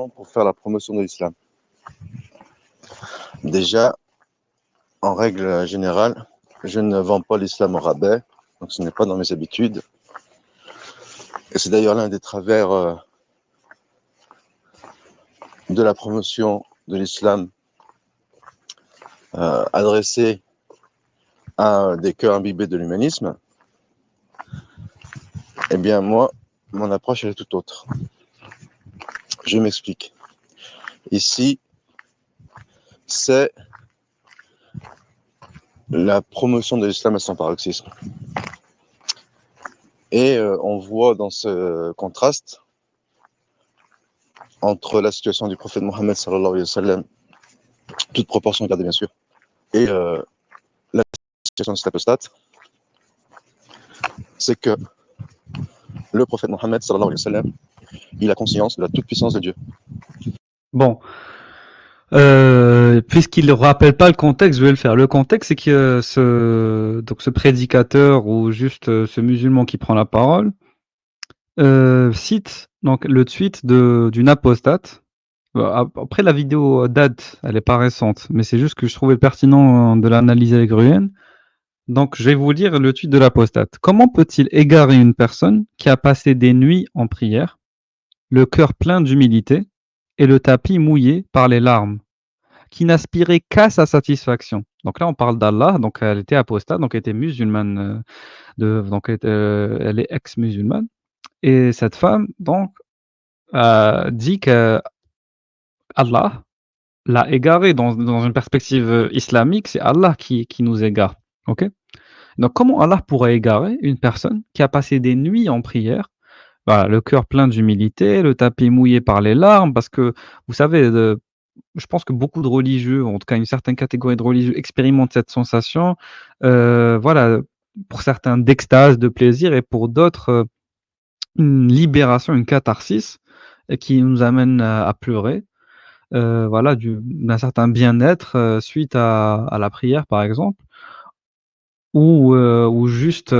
pour faire la promotion de l'islam. Déjà, en règle générale, je ne vends pas l'islam au rabais, donc ce n'est pas dans mes habitudes. Et c'est d'ailleurs l'un des travers de la promotion de l'islam adressée à des cœurs imbibés de l'humanisme. Eh bien, moi, mon approche elle est tout autre. Je m'explique. Ici, c'est la promotion de l'islam à son paroxysme. Et on voit dans ce contraste entre la situation du prophète Mohammed sallallahu alayhi wa sallam, toute proportion gardée bien sûr, et la situation de cet apostate, c'est que le prophète Mohammed sallallahu alayhi wa sallam, il a conscience de la toute-puissance de Dieu. Bon, puisqu'il ne rappelle pas le contexte, je vais le faire. Le contexte, c'est que ce prédicateur ou juste ce musulman qui prend la parole cite donc le tweet d'une apostate. Après, la vidéo date, elle est pas récente, mais c'est juste que je trouvais pertinent de l'analyser avec Ruhen. Donc, je vais vous lire le tweet de l'apostate. Comment peut-il égarer une personne qui a passé des nuits en prière, le cœur plein d'humilité et le tapis mouillé par les larmes, qui n'aspirait qu'à sa satisfaction? Donc là, on parle d'Allah, donc elle était apostate, donc elle était musulmane, elle est ex-musulmane. Et cette femme, donc, dit que Allah l'a égarée dans une perspective islamique, c'est Allah qui nous égare. Ok? Donc, comment Allah pourrait égarer une personne qui a passé des nuits en prière, voilà, le cœur plein d'humilité, le tapis mouillé par les larmes, parce que vous savez, je pense que beaucoup de religieux, en tout cas une certaine catégorie de religieux, expérimentent cette sensation, voilà, pour certains d'extase, de plaisir, et pour d'autres, une libération, une catharsis, qui nous amène à pleurer, voilà, d'un certain bien-être suite à la prière, par exemple, ou juste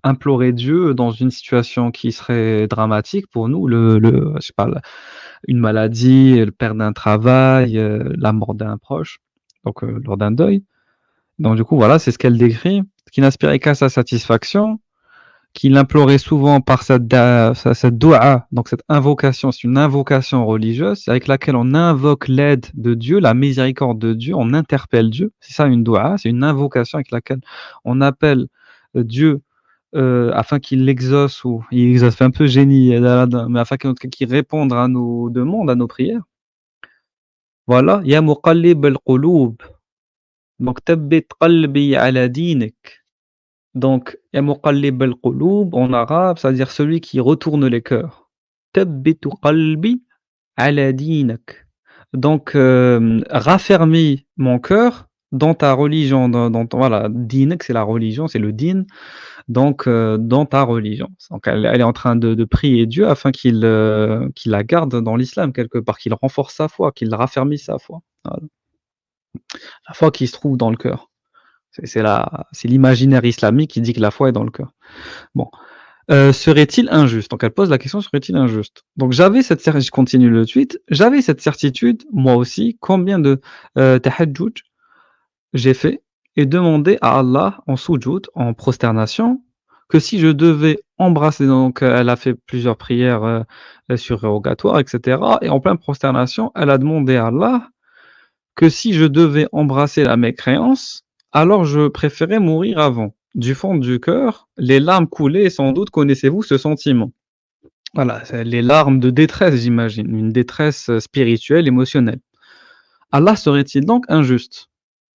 implorer Dieu dans une situation qui serait dramatique pour nous, je sais pas, une maladie, le perte d'un travail, la mort d'un proche, donc lors d'un deuil. Donc du coup, voilà, c'est ce qu'elle décrit, qui n'aspirait qu'à sa satisfaction, qu'il implorait souvent par cette doua, donc cette invocation, c'est une invocation religieuse avec laquelle on invoque l'aide de Dieu, la miséricorde de Dieu, on interpelle Dieu. C'est ça une doua, c'est une invocation avec laquelle on appelle Dieu afin qu'il exauce, ou il exauce, fait un peu génie, mais afin qu'il réponde à nos demandes, à nos prières. Voilà, ya muqallib al-qulub, donc tabbit qalbi ala dinik. Donc, ya muqallib al-qulub en arabe, c'est-à-dire celui qui retourne les cœurs. Tabbitu qalbi ala dinak. Donc, raffermis mon cœur dans ta religion, voilà, dinek, c'est la religion, c'est le din, donc dans ta religion. Donc, elle est en train de prier Dieu afin qu'il la garde dans l'islam quelque part, qu'il renforce sa foi, qu'il raffermisse sa foi. Voilà. La foi qui se trouve dans le cœur. C'est l'imaginaire islamique qui dit que la foi est dans le cœur. Bon. Serait-il injuste? Donc elle pose la question, serait-il injuste? Donc je continue le tweet, j'avais cette certitude, moi aussi, combien de tahajjud j'ai fait et demandé à Allah en sujoud, en prosternation, que si je devais embrasser, donc elle a fait plusieurs prières surrogatoires, etc. Et en pleine prosternation, elle a demandé à Allah que si je devais embrasser la mécréance, alors je préférais mourir avant. Du fond du cœur, les larmes coulaient, sans doute connaissez-vous ce sentiment. Voilà, c'est les larmes de détresse, j'imagine, une détresse spirituelle, émotionnelle. Allah serait-il donc injuste?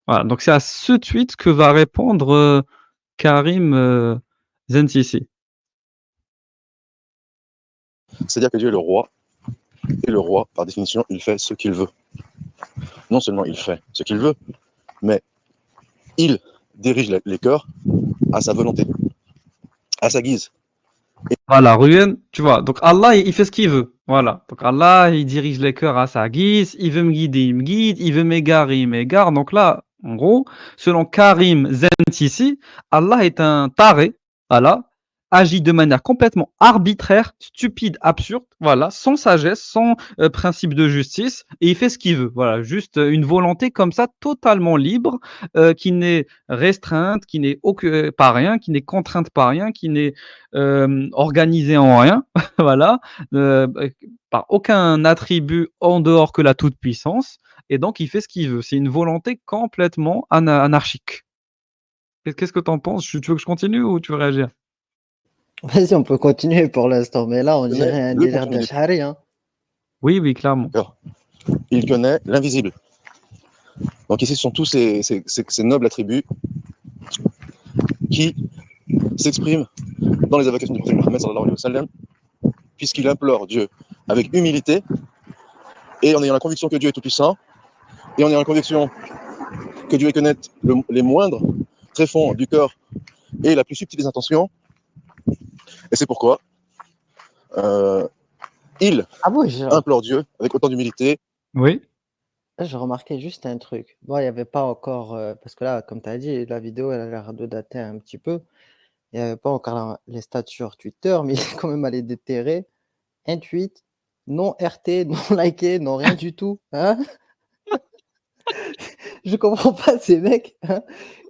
Voilà, donc c'est à ce tweet que va répondre Karim Zentissi. C'est-à-dire que Dieu est le roi, et le roi, par définition, il fait ce qu'il veut. Non seulement il fait ce qu'il veut, mais il dirige les cœurs à sa volonté, à sa guise. Voilà, Ruyen, tu vois. Donc Allah, il fait ce qu'il veut. Voilà. Donc Allah, il dirige les cœurs à sa guise. Il veut me guider, il me guide. Il veut m'égarer, il m'égare. Donc là, en gros, selon Karim Zentissi, Allah est un taré. Voilà. agit de manière complètement arbitraire, stupide, absurde, voilà, sans sagesse, sans principe de justice, et il fait ce qu'il veut. Voilà, juste une volonté comme ça, totalement libre, qui n'est restreinte, qui n'est par rien, qui n'est contrainte par rien, qui n'est organisée en rien, voilà, euh, par aucun attribut en dehors que la toute-puissance, et donc il fait ce qu'il veut. C'est une volonté complètement anarchique. Qu'est-ce que tu en penses? Tu veux que je continue ou tu veux réagir? Vas-y, on peut continuer pour l'instant, mais là, on Il connaît dirait un le délire contenu des trucs, d'Ash'ari, hein. Oui, oui, clairement. d'accord. Il connaît l'invisible. Donc ici, ce sont tous ces nobles attributs qui s'expriment dans les invocations du prophète Mohammed sallallahu alayhi wa sallam, puisqu'il implore Dieu avec humilité et en ayant la conviction que Dieu est tout-puissant et en ayant la conviction que Dieu connaît les moindres tréfonds du cœur et la plus subtile des intentions. Et c'est pourquoi euh, il Ah bon, je implore Dieu avec autant d'humilité. Oui. remarquais juste un truc. Bon, il n'y avait pas encore, parce que là, comme tu as dit, la vidéo, elle a l'air de dater un petit peu. Il n'y avait pas encore les stats sur Twitter, mais il est quand même allé déterrer un tweet, non RT, non liké, non rien du tout, hein. Je comprends pas ces mecs, hein,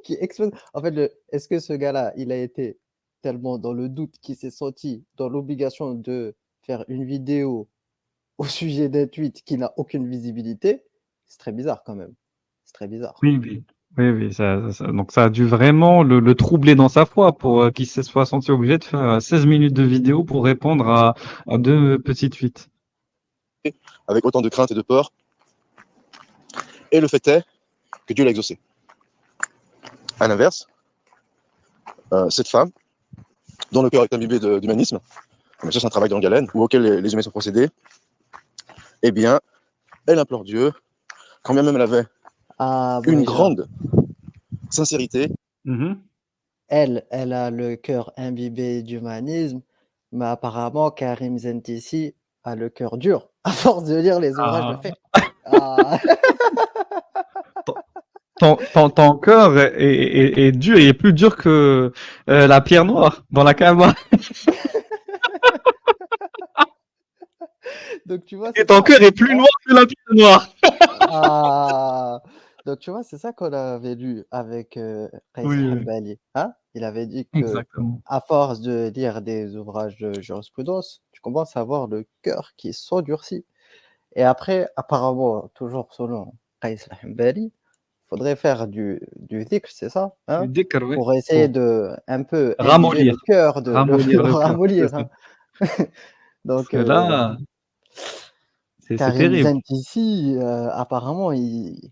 qui explosent. En fait, est-ce que ce gars-là, il a été tellement dans le doute qu'il s'est senti dans l'obligation de faire une vidéo au sujet d'un tweet qui n'a aucune visibilité? C'est très bizarre quand même. C'est très bizarre. Oui, oui. Oui, oui, donc ça a dû vraiment le troubler dans sa foi pour qu'il se soit senti obligé de faire 16 minutes de vidéo pour répondre à deux petits tweets. Avec autant de crainte et de peur. Et le fait est que Dieu l'a exaucé. À l'inverse, cette femme, dont le cœur est imbibé d'humanisme, mais ça c'est un travail de longue haleine, ou auquel les humains sont procédés, eh bien, elle implore Dieu, quand bien même elle avait Ah, une Bourgeois. grande sincérité. Elle a le cœur imbibé d'humanisme, mais apparemment, Karim Zentissi a le cœur dur, à force de lire les ouvrages de Ah. fait. Ah. Ton cœur est dur, il est plus dur que la pierre noire dans la Kaaba. Donc, tu vois, Et c'est ton ça. cœur est plus noir que la pierre noire. Ah. Donc, tu vois, c'est ça qu'on avait lu avec Qais Oui, oui, Hanbali, hein? Il avait dit que, exactement. à force de lire des ouvrages de jurisprudence, tu commences à avoir le cœur qui s'endurcit. Et après, apparemment, toujours selon Qais Hanbali, il faudrait faire du dhikr, c'est ça, Du hein? dhikr, oui. Pour essayer de un peu imbiber Ramollir. le cœur, Ramollir le le cœur. C'est ramollir, ça. hein. Parce Donc, que là, c'est Karim terrible. Zentissi, apparemment, il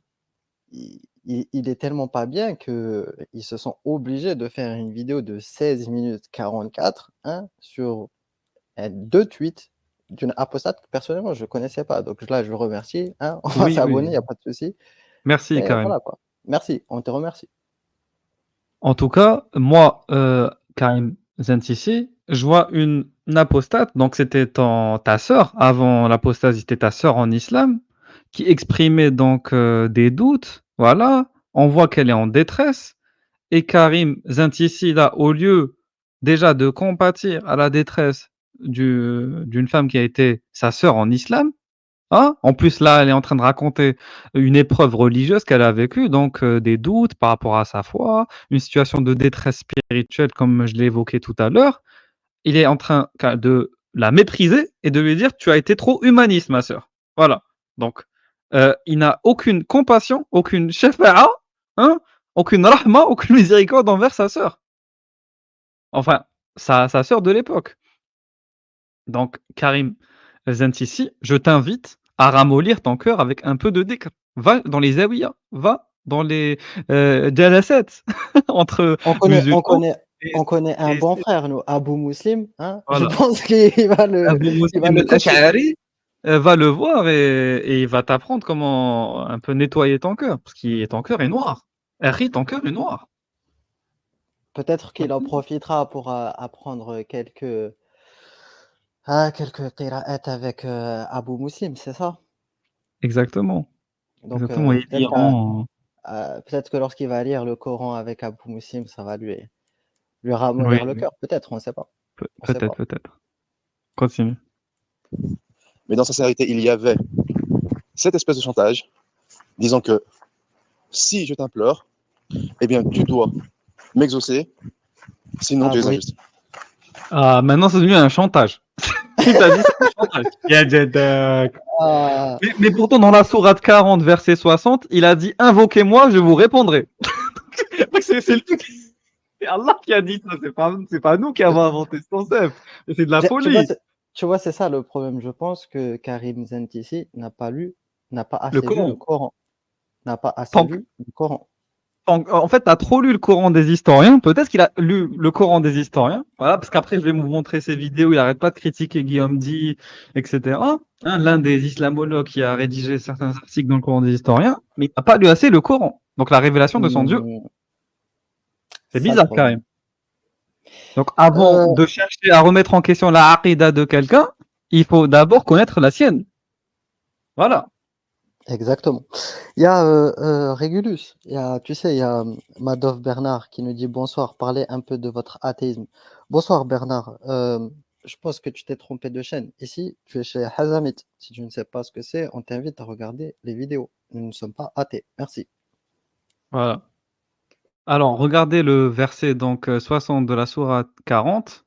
est tellement pas bien qu'ils se sont obligés de faire une vidéo de 16 minutes 44, hein, sur deux tweets d'une apostate que personnellement je ne connaissais pas. Donc là, je le remercie, hein, on va Oui, s'abonner, il oui. n'y a pas de souci. Merci, Mais Karim. voilà quoi. Merci, on te remercie. En tout cas, moi, Karim Zentissi, je vois une apostate, donc c'était ta sœur, avant l'apostasie, c'était ta sœur en islam, qui exprimait donc des doutes. Voilà, on voit qu'elle est en détresse. Et Karim Zentissi, là, au lieu déjà de compatir à la détresse d'une femme qui a été sa sœur en islam, hein, en plus, là, elle est en train de raconter une épreuve religieuse qu'elle a vécue, donc des doutes par rapport à sa foi, une situation de détresse spirituelle comme je l'ai évoqué tout à l'heure. Il est en train de la mépriser et de lui dire: «Tu as été trop humaniste, ma sœur». Voilà, donc il n'a aucune compassion, aucune shafa'a, hein, aucune rahma, aucune miséricorde envers sa sœur. Enfin, sa sœur de l'époque. Donc Karim Zentissi, je t'invite à ramollir ton cœur avec un peu de dhikr. Va dans les zawiyas, va dans les jalasat entre On connaît, on musulmans connaît, et on connaît un et bon frère, nous, Abou Muslim, hein. Je voilà. pense qu'il va Abu il va Muslim le coacher. al-Ash'ari, va le voir et il va t'apprendre comment un peu nettoyer ton cœur, parce que ton cœur est noir. Akhi, ton cœur est noir. Peut-être qu'il en profitera pour apprendre quelques qira'at avec Abou Muslim, c'est ça? Exactement, Donc, exactement, et l'Iran. peut-être que lorsqu'il va lire le Coran avec Abou Muslim, ça va lui lui ramollir le Oui, cœur, peut-être, on ne sait pas. On sait peut-être, pas. peut-être. Continue. Mais dans sa sincérité, il y avait cette espèce de chantage, disant que si je t'implore, eh bien, tu dois m'exaucer, sinon Ah tu es oui. injuste. Ah, maintenant, c'est devenu un chantage. Il t'a dit c'est un chantage. Ya Jadak. Ah, Mais pourtant, dans la sourate 40, verset 60, il a dit invoquez-moi, je vous répondrai. Donc, c'est c'est Allah qui a dit ça, c'est pas nous qui avons inventé ce concept. Mais c'est de la tu vois, folie. c'est ça le problème. Je pense que Karim Zentisi n'a pas Le assez lu le Coran. Coran. N'a pas assez Tant lu le Coran. En fait, tu as trop lu le Coran des historiens. Peut-être qu'il a lu le Coran des historiens. Voilà, parce qu'après, je vais vous montrer ses vidéos. Il n'arrête pas de critiquer Guillaume Di, etc. Hein, l'un des islamologues qui a rédigé certains articles dans le Coran des historiens. Mais il n'a pas lu assez le Coran. Donc, la révélation de son Dieu. Hmm, C'est ça le bizarre, quand problème. même. Donc, avant Euh, de chercher à remettre en question la aqidah de quelqu'un, il faut d'abord connaître la sienne. Voilà. Exactement. Il y a Régulus. Tu sais, il y a Madoff Bernard qui nous dit bonsoir, parlez un peu de votre athéisme. Bonsoir Bernard. Je pense que tu t'es trompé de chaîne. Ici, tu es chez Hazamit. Si tu ne sais pas ce que c'est, on t'invite à regarder les vidéos. Nous ne sommes pas athées. Merci. Voilà. Alors, regardez le verset 60 de la sourate 40.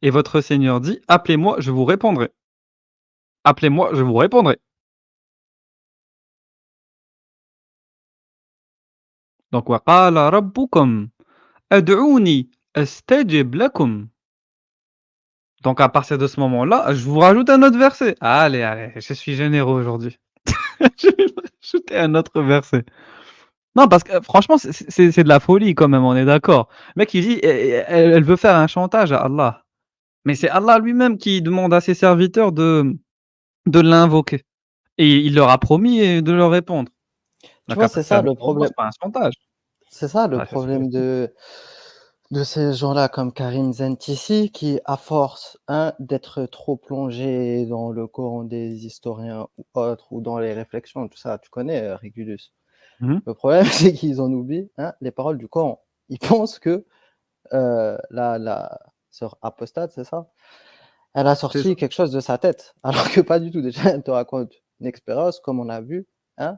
Et votre Seigneur dit appelez-moi, je vous répondrai. Appelez-moi, je vous répondrai. Donc, وَقَالَ رَبُّكُمْ أَدْعُونِي أَسْتَجِبْ لَكُمْ. Donc, à partir de ce moment-là, je vous rajoute un autre verset. Allez, allez, je suis généreux aujourd'hui. Je vais rajouter un autre verset. Non, parce que franchement, c'est de la folie quand même, on est d'accord. Le mec, il dit, elle veut faire un chantage à Allah. Mais c'est Allah lui-même qui demande à ses serviteurs de l'invoquer. Et il leur a promis de leur répondre. Tu Donc, vois, à c'est partir ça de le ce moment, problème. c'est pas un chantage. C'est ça le Ah, c'est problème de ces gens-là comme Karim Zentisi qui, à force d'être trop plongé dans le Coran des historiens ou autres, ou dans les réflexions, tout ça, tu connais Régulus. Mhm. Le problème, c'est qu'ils en oublient les paroles du Coran. Ils pensent que la sœur apostate, c'est ça, elle a C'est ça. sorti quelque chose de sa tête, alors que pas du tout. Déjà, elle te raconte une expérience, comme on a vu, hein,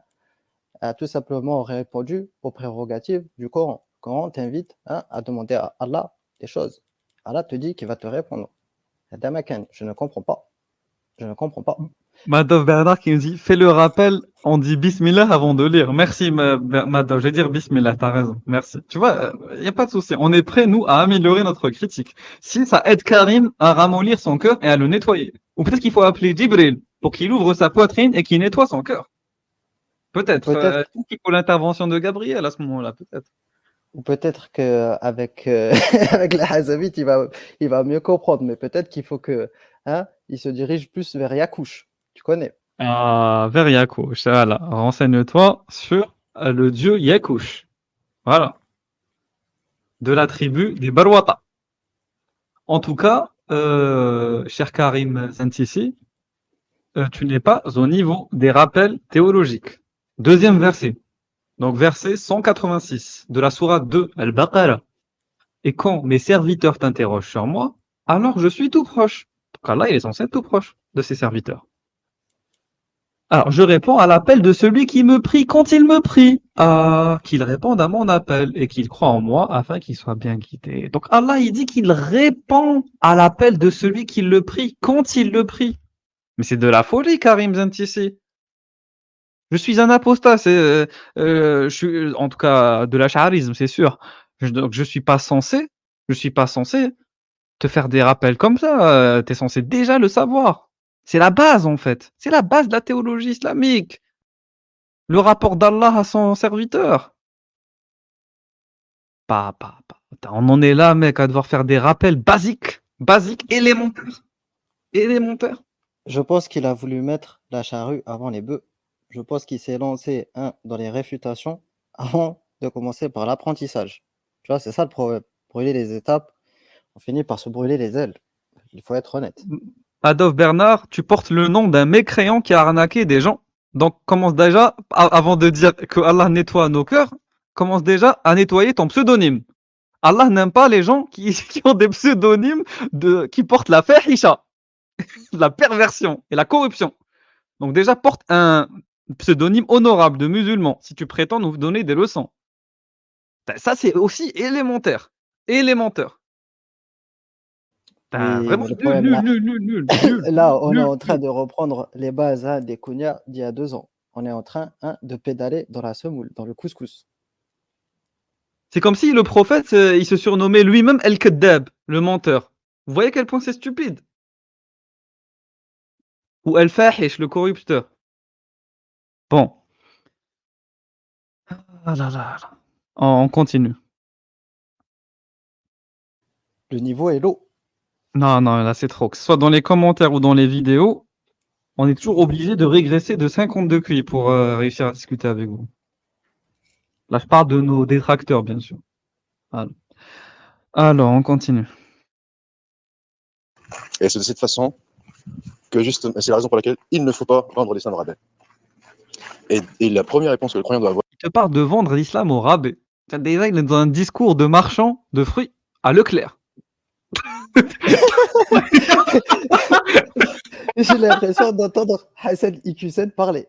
elle a tout simplement répondu aux prérogatives du Coran. Le Coran t'invite à demander à Allah des choses. Allah te dit qu'il va te répondre. Damakan, je ne comprends pas. Je ne comprends pas. Madov Bernard qui nous dit fais le rappel, on dit Bismillah avant de lire. Merci Madov, je vais dire Bismillah, t'as raison. Merci. Tu vois, il n'y a pas de souci. On est prêt, nous, à améliorer notre critique. Si ça aide Karim à ramollir son cœur et à le nettoyer. Ou peut-être qu'il faut appeler Jibril pour qu'il ouvre sa poitrine et qu'il nettoie son cœur. Peut-être. Peut-être, Il faut l'intervention de Gabriel à ce moment-là, peut-être. ou peut-être qu'avec avec la Hazavite, il va mieux comprendre. Mais peut-être qu'il faut que il se dirige plus vers Yakouche. Tu connais. Ah, vers Yakouch. Voilà. Renseigne-toi sur le dieu Yakouch. Voilà. De la tribu des Barwata. En tout cas, cher Karim Santisi, tu n'es pas au niveau des rappels théologiques. Deuxième verset. Donc verset 186 de la sourate 2, Al-Baqarah. Et quand mes serviteurs t'interrogent sur moi, alors je suis tout proche. Donc Allah, il est censé être tout proche de ses serviteurs. Alors, je réponds à l'appel de celui qui me prie quand il me prie. Ah, qu'il réponde à mon appel et qu'il croit en moi afin qu'il soit bien guidé. Donc Allah, il dit qu'il répond à l'appel de celui qui le prie quand il le prie. Mais c'est de la folie, Karim Zentisi. Je suis un apostat, je suis, en tout cas, de l'ash'arisme, c'est sûr. Donc je suis pas censé te faire des rappels comme ça. Tu es censé déjà le savoir. C'est la base, en fait. C'est la base de la théologie islamique. Le rapport d'Allah à son serviteur. On en est là, mec, à devoir faire des rappels basiques, élémentaires. Je pense qu'il a voulu mettre la charrue avant les bœufs. Je pense qu'il s'est lancé dans les réfutations avant de commencer par l'apprentissage. Tu vois, c'est ça le problème. Brûler les étapes, on finit par se brûler les ailes. Il faut être honnête. Adolphe Bernard, tu portes le nom d'un mécréant qui a arnaqué des gens. Donc, commence déjà, avant de dire que Allah nettoie nos cœurs, commence déjà à nettoyer ton pseudonyme. Allah n'aime pas les gens qui ont des pseudonymes qui portent la fahisha, la perversion et la corruption. Donc déjà, porte un pseudonyme honorable de musulman si tu prétends nous donner des leçons. Ça, c'est aussi élémentaire. Élémentaire. Oui, Vraiment mais le nul, problème là, nul, là, on est nul, en train de reprendre les bases des kunyas d'il y a 2 ans. On est en train de pédaler dans la semoule, dans le couscous. C'est comme si le prophète, il se surnommait lui-même El-Kaddab, le menteur. Vous voyez à quel point c'est stupide? Ou El-Fahish, le corrupteur. Bon. Ah là là. On continue. Le niveau est low. Non, là c'est trop. Que ce soit dans les commentaires ou dans les vidéos, on est toujours obligé de régresser de 52 QI pour réussir à discuter avec vous. Là, je parle de nos détracteurs, bien sûr. Alors, on continue. Et c'est de cette façon que c'est la raison pour laquelle il ne faut pas vendre l'islam au rabais. Et la première réponse que le croyant doit avoir, Il te parle de vendre l'islam au rabais. Déjà, il est dans un discours de marchand de fruits à Leclerc. J'ai l'impression d'entendre Hassan Iqiyoussen parler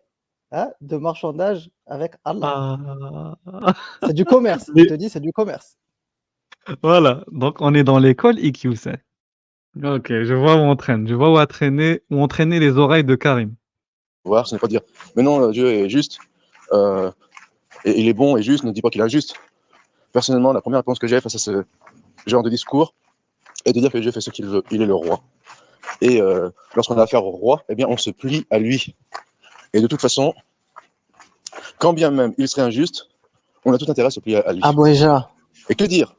de marchandage avec Allah. C'est du commerce. Mais- Il te dit, c'est du commerce. Voilà, donc on est dans l'école Iqiyoussen. Ok, je vois où on traîne. Je vois où entraîner les oreilles de Karim. ce n'est pas dire, mais non, Dieu est juste, et il est bon et juste, ne dis pas qu'il est injuste. Personnellement, la première réponse que j'ai face à ce genre de discours est de dire que Dieu fait ce qu'il veut. Il est le roi. Et lorsqu'on a affaire au roi, eh bien, on se plie à lui. Et de toute façon, quand bien même il serait injuste, on a tout intérêt à se plier à lui. Abouéja. Et que dire?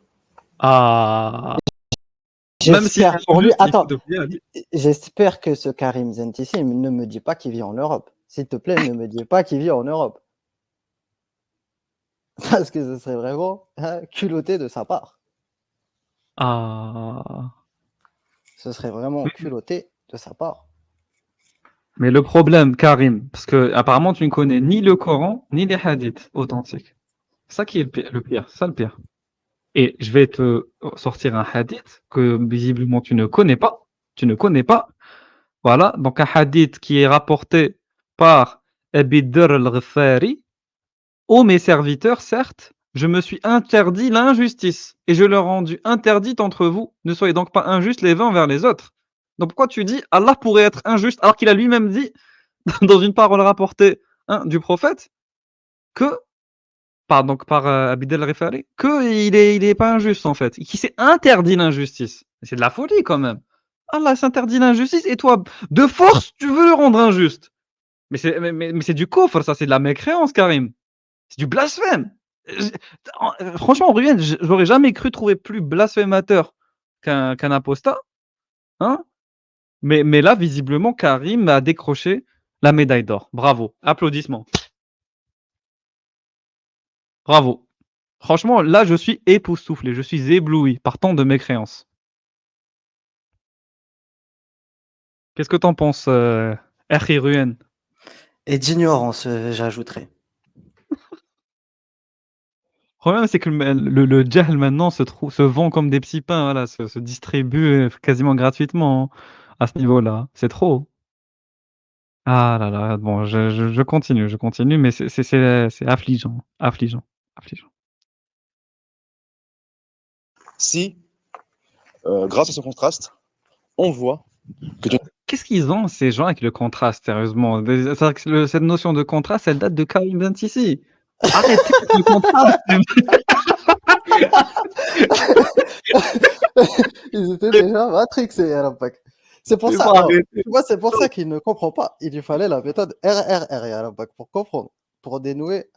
Même si J'espère pour lui. il faut Attends, te plier à lui. j'espère que ce Karim Zentissi ne me dit pas qu'il vit en Europe. S'il te plaît, ne me dis pas qu'il vit en Europe. Parce que ce serait vraiment culotté de sa part. Ce serait vraiment culotté de sa part. Mais le problème, Karim, parce que apparemment tu ne connais ni le Coran ni les hadiths authentiques. C'est ça qui est le pire, c'est ça le pire. Et je vais te sortir un hadith que visiblement tu ne connais pas. Tu ne connais pas. Voilà, donc un hadith qui est rapporté par Abi Dharr al-Ghifari. Ô mes serviteurs, certes, je me suis interdit l'injustice et je leur ai rendu interdite entre vous. Ne soyez donc pas injustes les uns envers les autres. Donc pourquoi tu dis Allah pourrait être injuste alors qu'il a lui-même dit dans une parole rapportée du prophète que par Abd al-Rifari qu'il est pas injuste en fait, qui s'est interdit l'injustice. C'est de la folie quand même. Allah s'interdit l'injustice et toi, de force, tu veux le rendre injuste. Mais c'est du coffre, ça, c'est de la mécréance, Karim. C'est du blasphème. Franchement, Ruyen, j'aurais jamais cru trouver plus blasphémateur qu'un apostat. Hein, mais là, visiblement, Karim a décroché la médaille d'or. Bravo. Applaudissements. Bravo. Franchement, là, je suis époustouflé. Je suis ébloui par tant de mécréance. Qu'est-ce que t'en penses, Erhi Ruyen? Et d'ignorance, j'ajouterais. Le problème, c'est que le jahl maintenant se vend comme des petits pains, voilà, se distribue quasiment gratuitement à ce niveau-là. C'est trop. Ah là là, bon, je continue, mais c'est affligeant, affligeant, affligeant. Si, grâce à ce contraste, on voit que Dieu... Qu'est-ce qu'ils ont, ces gens, avec le contraste, sérieusement? C'est-à-dire que cette notion de contraste, elle date de Karim Benzisi. Arrêtez le contraste. Ils étaient déjà matrixés à l'impact. C'est pour Il ça, faut arrêter. tu vois, c'est pour ça qu'il ne comprend pas. Il lui fallait la méthode RRR à l'impact pour comprendre, pour dénouer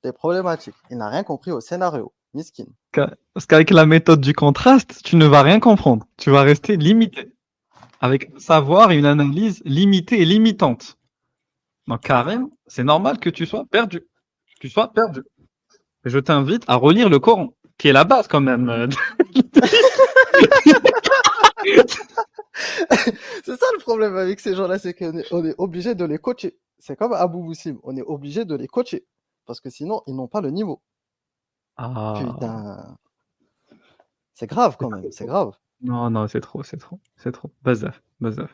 les problématiques. Il n'a rien compris au scénario. Miskin. Parce qu'avec la méthode du contraste, tu ne vas rien comprendre. Tu vas rester limité. Avec un savoir et une analyse limitée et limitante. Donc, Karim, c'est normal que tu sois perdu. Tu sois perdu. Et je t'invite à relire le Coran, qui est la base quand même. C'est ça le problème avec ces gens-là, c'est qu'on est obligé de les coacher. C'est comme Abou Moussim, on est obligé de les coacher. Parce que sinon, ils n'ont pas le niveau. Ah. Putain. C'est grave quand même, c'est grave. Non, c'est trop. Bazaf. Donc,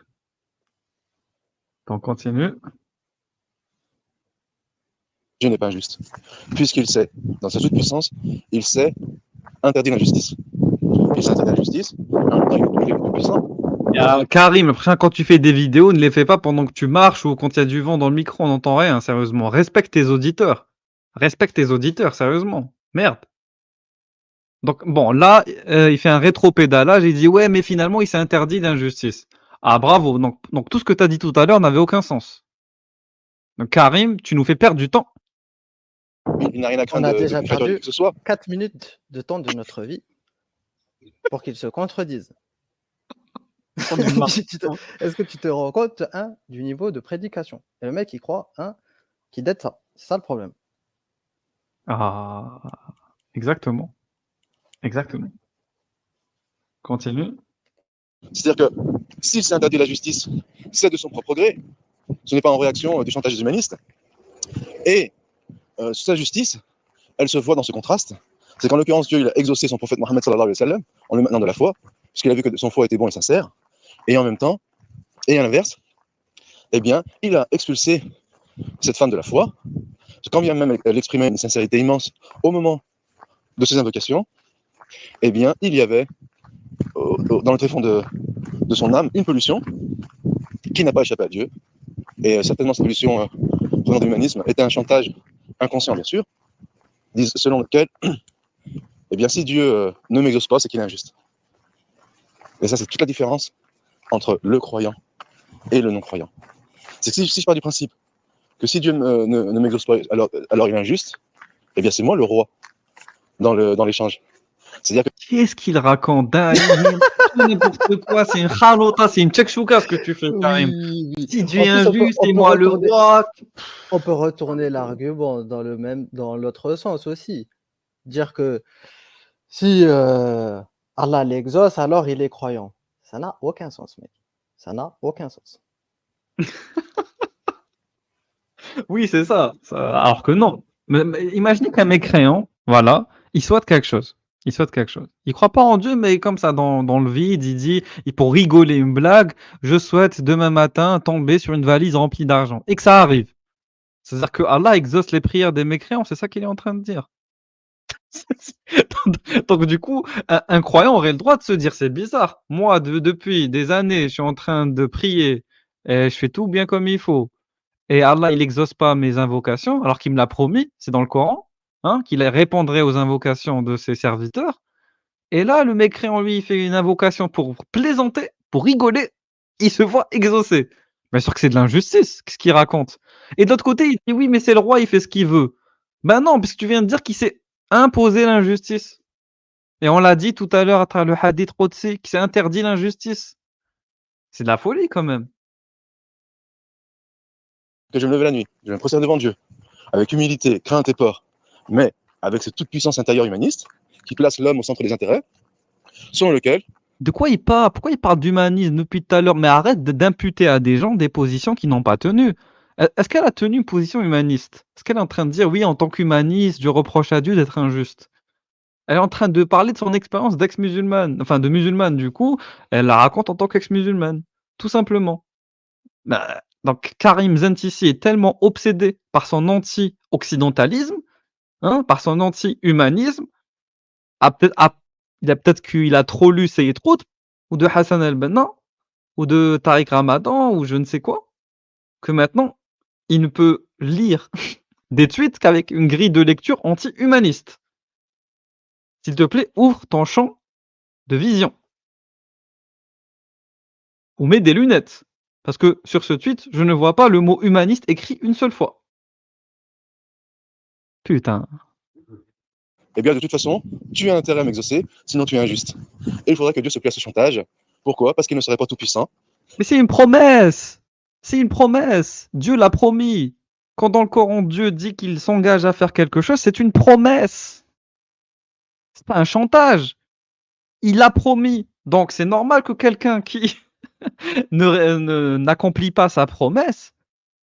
on continue. Dieu n'est pas injuste. Puisqu'il sait, dans sa toute puissance, il sait interdire l'injustice. Il sait interdire l'injustice, il est le plus puissant. Karim, après, quand tu fais des vidéos, ne les fais pas pendant que tu marches ou quand il y a du vent dans le micro, on n'entend rien, sérieusement. Respecte tes auditeurs, sérieusement. Merde. Donc, bon, là, il fait un rétropédalage, il dit, ouais, mais finalement, il s'est interdit l'injustice. Ah, bravo. Donc, tout ce que tu as dit tout à l'heure n'avait aucun sens. Donc, Karim, tu nous fais perdre du temps. Il n'a rien à On craindre a de déjà faire perdu que ce soit. 4 minutes de temps de notre vie pour qu'ils se contredisent. Est-ce que tu te rends compte, du niveau de prédication? Et le mec, il croit, qu'il dette ça. C'est ça le problème. Ah, exactement. Continue. C'est-à-dire que s'il s'est interdit la justice, c'est de son propre gré. Ce n'est pas en réaction du chantage humaniste. Et sa justice, elle se voit dans ce contraste. C'est qu'en l'occurrence, Dieu il a exaucé son prophète Mohammed sallallahu alayhi wa sallam en lui maintenant de la foi, puisqu'il a vu que son foi était bon et sincère. Et en même temps, et à l'inverse, eh bien, il a expulsé cette femme de la foi, quand bien même elle exprimait une sincérité immense au moment de ses invocations, eh bien, il y avait dans le tréfonds de son âme une pollution qui n'a pas échappé à Dieu. Et certainement, cette pollution venant de l'humanisme était un chantage inconscient, bien sûr, selon lequel, eh bien, si Dieu ne m'exauce pas, c'est qu'il est injuste. Et ça, c'est toute la différence entre le croyant et le non-croyant. C'est que si je pars du principe que si Dieu ne m'exauce pas, alors il est injuste, eh bien, c'est moi le roi dans l'échange. C'est-à-dire que Qu'est-ce qu'il raconte? N'importe quoi, c'est une halota, c'est une tchèque-chouka ce que tu fais, Karim. Oui. Si Dieu En est plus, injuste, c'est moi le roi. on peut retourner l'argument dans l'autre sens aussi. Dire que si Allah l'exauce, alors il est croyant. Ça n'a aucun sens, mec. Ça n'a aucun sens. Oui, c'est ça. Alors que non. Mais imaginez qu'un mécréant, voilà, il souhaite quelque chose. Il croit pas en Dieu, mais comme ça, dans le vide, il dit, pour rigoler une blague, je souhaite demain matin tomber sur une valise remplie d'argent. Et que ça arrive. C'est-à-dire que Allah exauce les prières des mécréants, c'est ça qu'il est en train de dire. Donc du coup, un croyant aurait le droit de se dire, c'est bizarre. Moi, depuis des années, je suis en train de prier, et je fais tout bien comme il faut. Et Allah, il exauce pas mes invocations, alors qu'il me l'a promis, c'est dans le Coran, qu'il répondrait aux invocations de ses serviteurs. Et là, le mécréant, lui, il fait une invocation pour plaisanter, pour rigoler, il se voit exaucer. Bien sûr que c'est de l'injustice, qu'est-ce qu'il raconte? Et de l'autre côté, il dit oui, mais c'est le roi, il fait ce qu'il veut. Ben non, parce que tu viens de dire qu'il s'est imposé l'injustice. Et on l'a dit tout à l'heure à travers le hadith Qudsi, qu'il s'est interdit l'injustice. C'est de la folie quand même. je vais me lever la nuit, je vais me procéder devant Dieu, avec humilité, crainte et peur, mais avec cette toute puissance intérieure humaniste, qui place l'homme au centre des intérêts, selon lequel De quoi il parle? Pourquoi il parle d'humanisme depuis tout à l'heure? Mais arrête d'imputer à des gens des positions qu'ils n'ont pas tenues. Est-ce qu'elle a tenu une position humaniste? Est-ce qu'elle est en train de dire oui, en tant qu'humaniste, je reproche à Dieu d'être injuste? Elle est en train de parler de son expérience d'ex-musulmane, enfin de musulmane du coup, elle la raconte en tant qu'ex-musulmane, tout simplement. Donc Karim Zentissi est tellement obsédé par son anti-occidentalisme, par son anti-humanisme, il a peut-être qu'il a trop lu Sayyid Qutb, ou de Hassan el-Banna, ou de Tariq Ramadan, ou je ne sais quoi, que maintenant, il ne peut lire des tweets qu'avec une grille de lecture anti-humaniste. S'il te plaît, ouvre ton champ de vision. Ou mets des lunettes. Parce que sur ce tweet, je ne vois pas le mot humaniste écrit une seule fois. Putain. eh bien, de toute façon, tu as intérêt à m'exaucer, sinon tu es injuste. Et il faudrait que Dieu se plie à ce chantage. Pourquoi? Parce qu'il ne serait pas tout puissant. Mais c'est une promesse. C'est une promesse. Dieu l'a promis. Quand dans le Coran, Dieu dit qu'il s'engage à faire quelque chose, c'est une promesse. C'est pas un chantage. Il a promis. Donc c'est normal que quelqu'un qui n'accomplit pas sa promesse,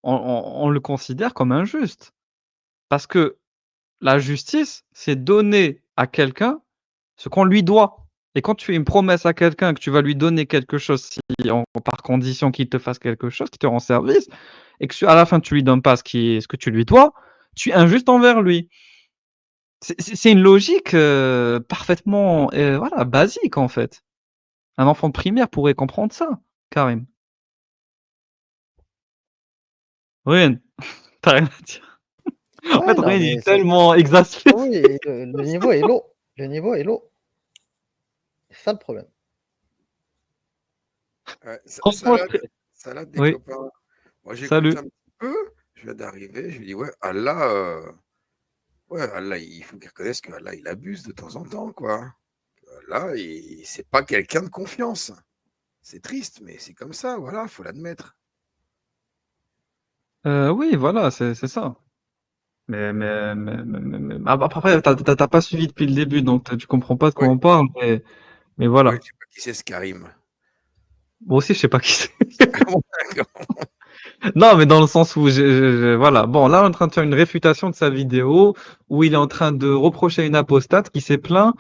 on le considère comme injuste. Parce que la justice, c'est donner à quelqu'un ce qu'on lui doit. Et quand tu fais une promesse à quelqu'un que tu vas lui donner quelque chose par condition qu'il te fasse quelque chose, qu'il te rend service, et que à la fin tu lui donnes pas ce que tu lui dois, tu es injuste envers lui. C'est une logique parfaitement voilà, basique en fait. Un enfant de primaire pourrait comprendre ça, Karim. Rien, t'as rien à dire. En Ouais, fait, non, Rien, il mais est tellement exaspéré. oui, le niveau est lourd. Le niveau est lourd. C'est ça le problème. Ouais, Franchement, Salade des oui, copains. Moi, j'écoute salut. un petit peu. Je viens d'arriver. Je lui dis, ouais, Allah, il faut qu'il reconnaisse que Allah, il abuse de temps en temps, quoi. Allah, c'est pas quelqu'un de confiance. C'est triste, mais c'est comme ça, voilà, faut l'admettre. Oui, voilà, c'est ça. Après, t'as pas suivi depuis le début, donc tu comprends pas de quoi Ouais, on parle, mais ouais, voilà. je sais pas qui c'est ce Karim. Moi aussi, je sais pas qui c'est. Ah bon, d'accord. Non, mais dans le sens où voilà. Bon, là, on est en train de faire une réfutation de sa vidéo où il est en train de reprocher à une apostate qui s'est plainte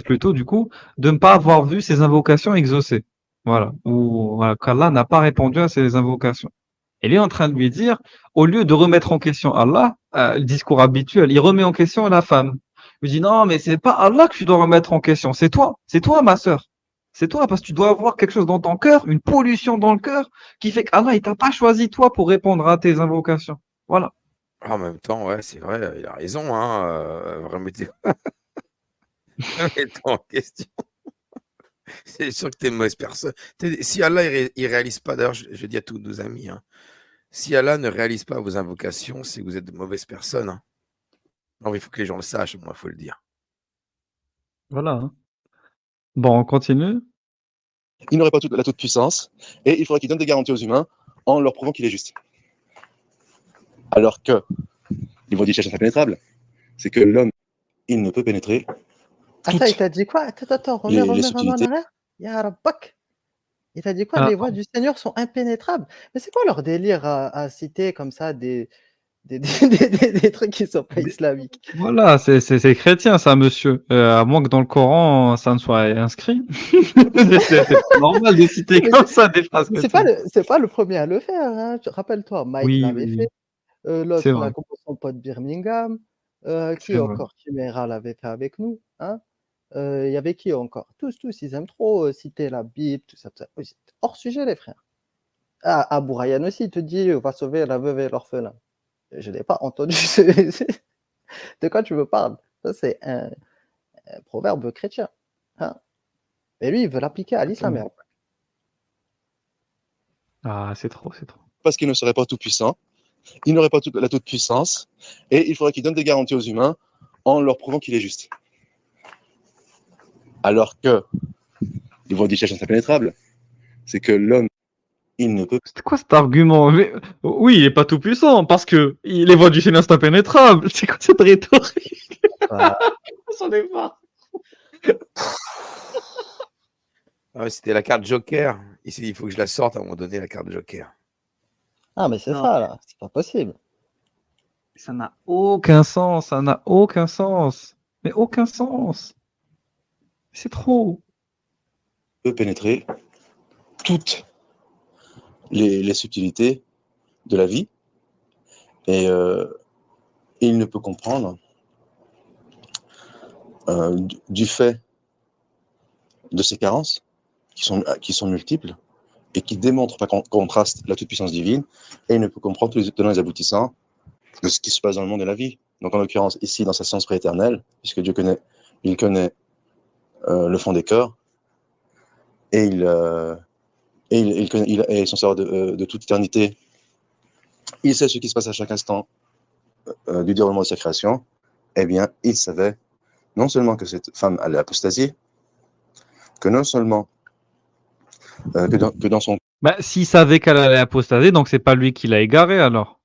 plutôt, du coup, de ne pas avoir vu ses invocations exaucées. Voilà. Ou, voilà, qu'Allah n'a pas répondu à ses invocations. Et lui est en train de lui dire, au lieu de remettre en question Allah, le discours habituel, il remet en question la femme. Il lui dit, non, mais c'est pas Allah que tu dois remettre en question, c'est toi, ma sœur. C'est toi, parce que tu dois avoir quelque chose dans ton cœur, une pollution dans le cœur, qui fait qu'Allah, il t'a pas choisi toi pour répondre à tes invocations. Voilà. En même temps, ouais, c'est vrai, il a raison, hein. Remettez remettez en question. C'est sûr que tu es une mauvaise personne. Si Allah, il réalise pas, d'ailleurs, je dis à tous nos amis, hein, si Allah ne réalise pas vos invocations, c'est que vous êtes de mauvaises personnes, hein. Non, mais il faut que les gens le sachent, moi, il faut le dire. Voilà. Hein. Bon, on continue. Il n'aurait pas la toute-puissance, et il faudrait qu'il donne des garanties aux humains en leur prouvant qu'il est juste. Alors que, niveau du cherche impénétrable, c'est que l'homme, il ne peut pénétrer Attends, il toutes t'a dit quoi? Attends, les remets en subtilités. arrière. Ya Rabbak. Il t'a dit quoi? Ah, Les voies du Seigneur sont impénétrables. Mais c'est quoi leur délire à citer comme ça des trucs qui sont pas islamiques? voilà, c'est chrétien, ça, monsieur. À moins que dans le Coran, ça ne soit inscrit. C'est pas normal de citer Mais comme ça des phrases chrétiennes. c'est pas le premier à le faire, hein. Rappelle-toi, Mike Oui, l'avait oui, fait, c'est l'autre vrai, là, comment son pote Birmingham, c'est qui vrai. encore? Chimera l'avait fait avec nous, hein. Il y avait qui encore? Tous, ils aiment trop citer la Bible, tout ça, tout ça. Oui, c'est hors sujet, les frères. Ah, Abou Ryan aussi, il te dit va sauver la veuve et l'orphelin. Je n'ai pas entendu. De quoi tu me parles? Ça, c'est un proverbe chrétien. Hein. Et lui, il veut l'appliquer à l'islam. Exactement. Ah, c'est trop, c'est trop. Parce qu'il ne serait pas tout puissant, il n'aurait pas la toute-puissance, et il faudrait qu'il donne des garanties aux humains en leur prouvant qu'il est juste. Alors que, ils vont dire cherche impénétrable, c'est que l'homme, il ne peut. C'était quoi cet argument? Oui, il est pas tout puissant parce que les voies du Seigneur sont impénétrables. C'est quoi cette rhétorique? Ah, J'en ai marre. Ah ouais, c'était la carte Joker. Ici, il faut que je la sorte à un moment donné, la carte Joker. ah, mais c'est Non, ça, là. C'est pas possible. ça n'a aucun sens, ça n'a aucun sens. Mais aucun sens. C'est trop. peut pénétrer toutes les subtilités de la vie, et il ne peut comprendre du fait de ses carences qui sont multiples et qui démontrent par contraste la toute-puissance divine, et il ne peut comprendre tous les tenants et les aboutissants de ce qui se passe dans le monde et la vie. Donc en l'occurrence ici dans sa science prééternelle, puisque Dieu connaît, il connaît le fond des cœurs, et il est son savoir de toute éternité. Il sait ce qui se passe à chaque instant du déroulement de sa création. Eh bien, il savait non seulement que cette femme allait apostasier, que non seulement que dans son Bah, s'il savait qu'elle allait apostaser, donc c'est pas lui qui l'a égaré alors.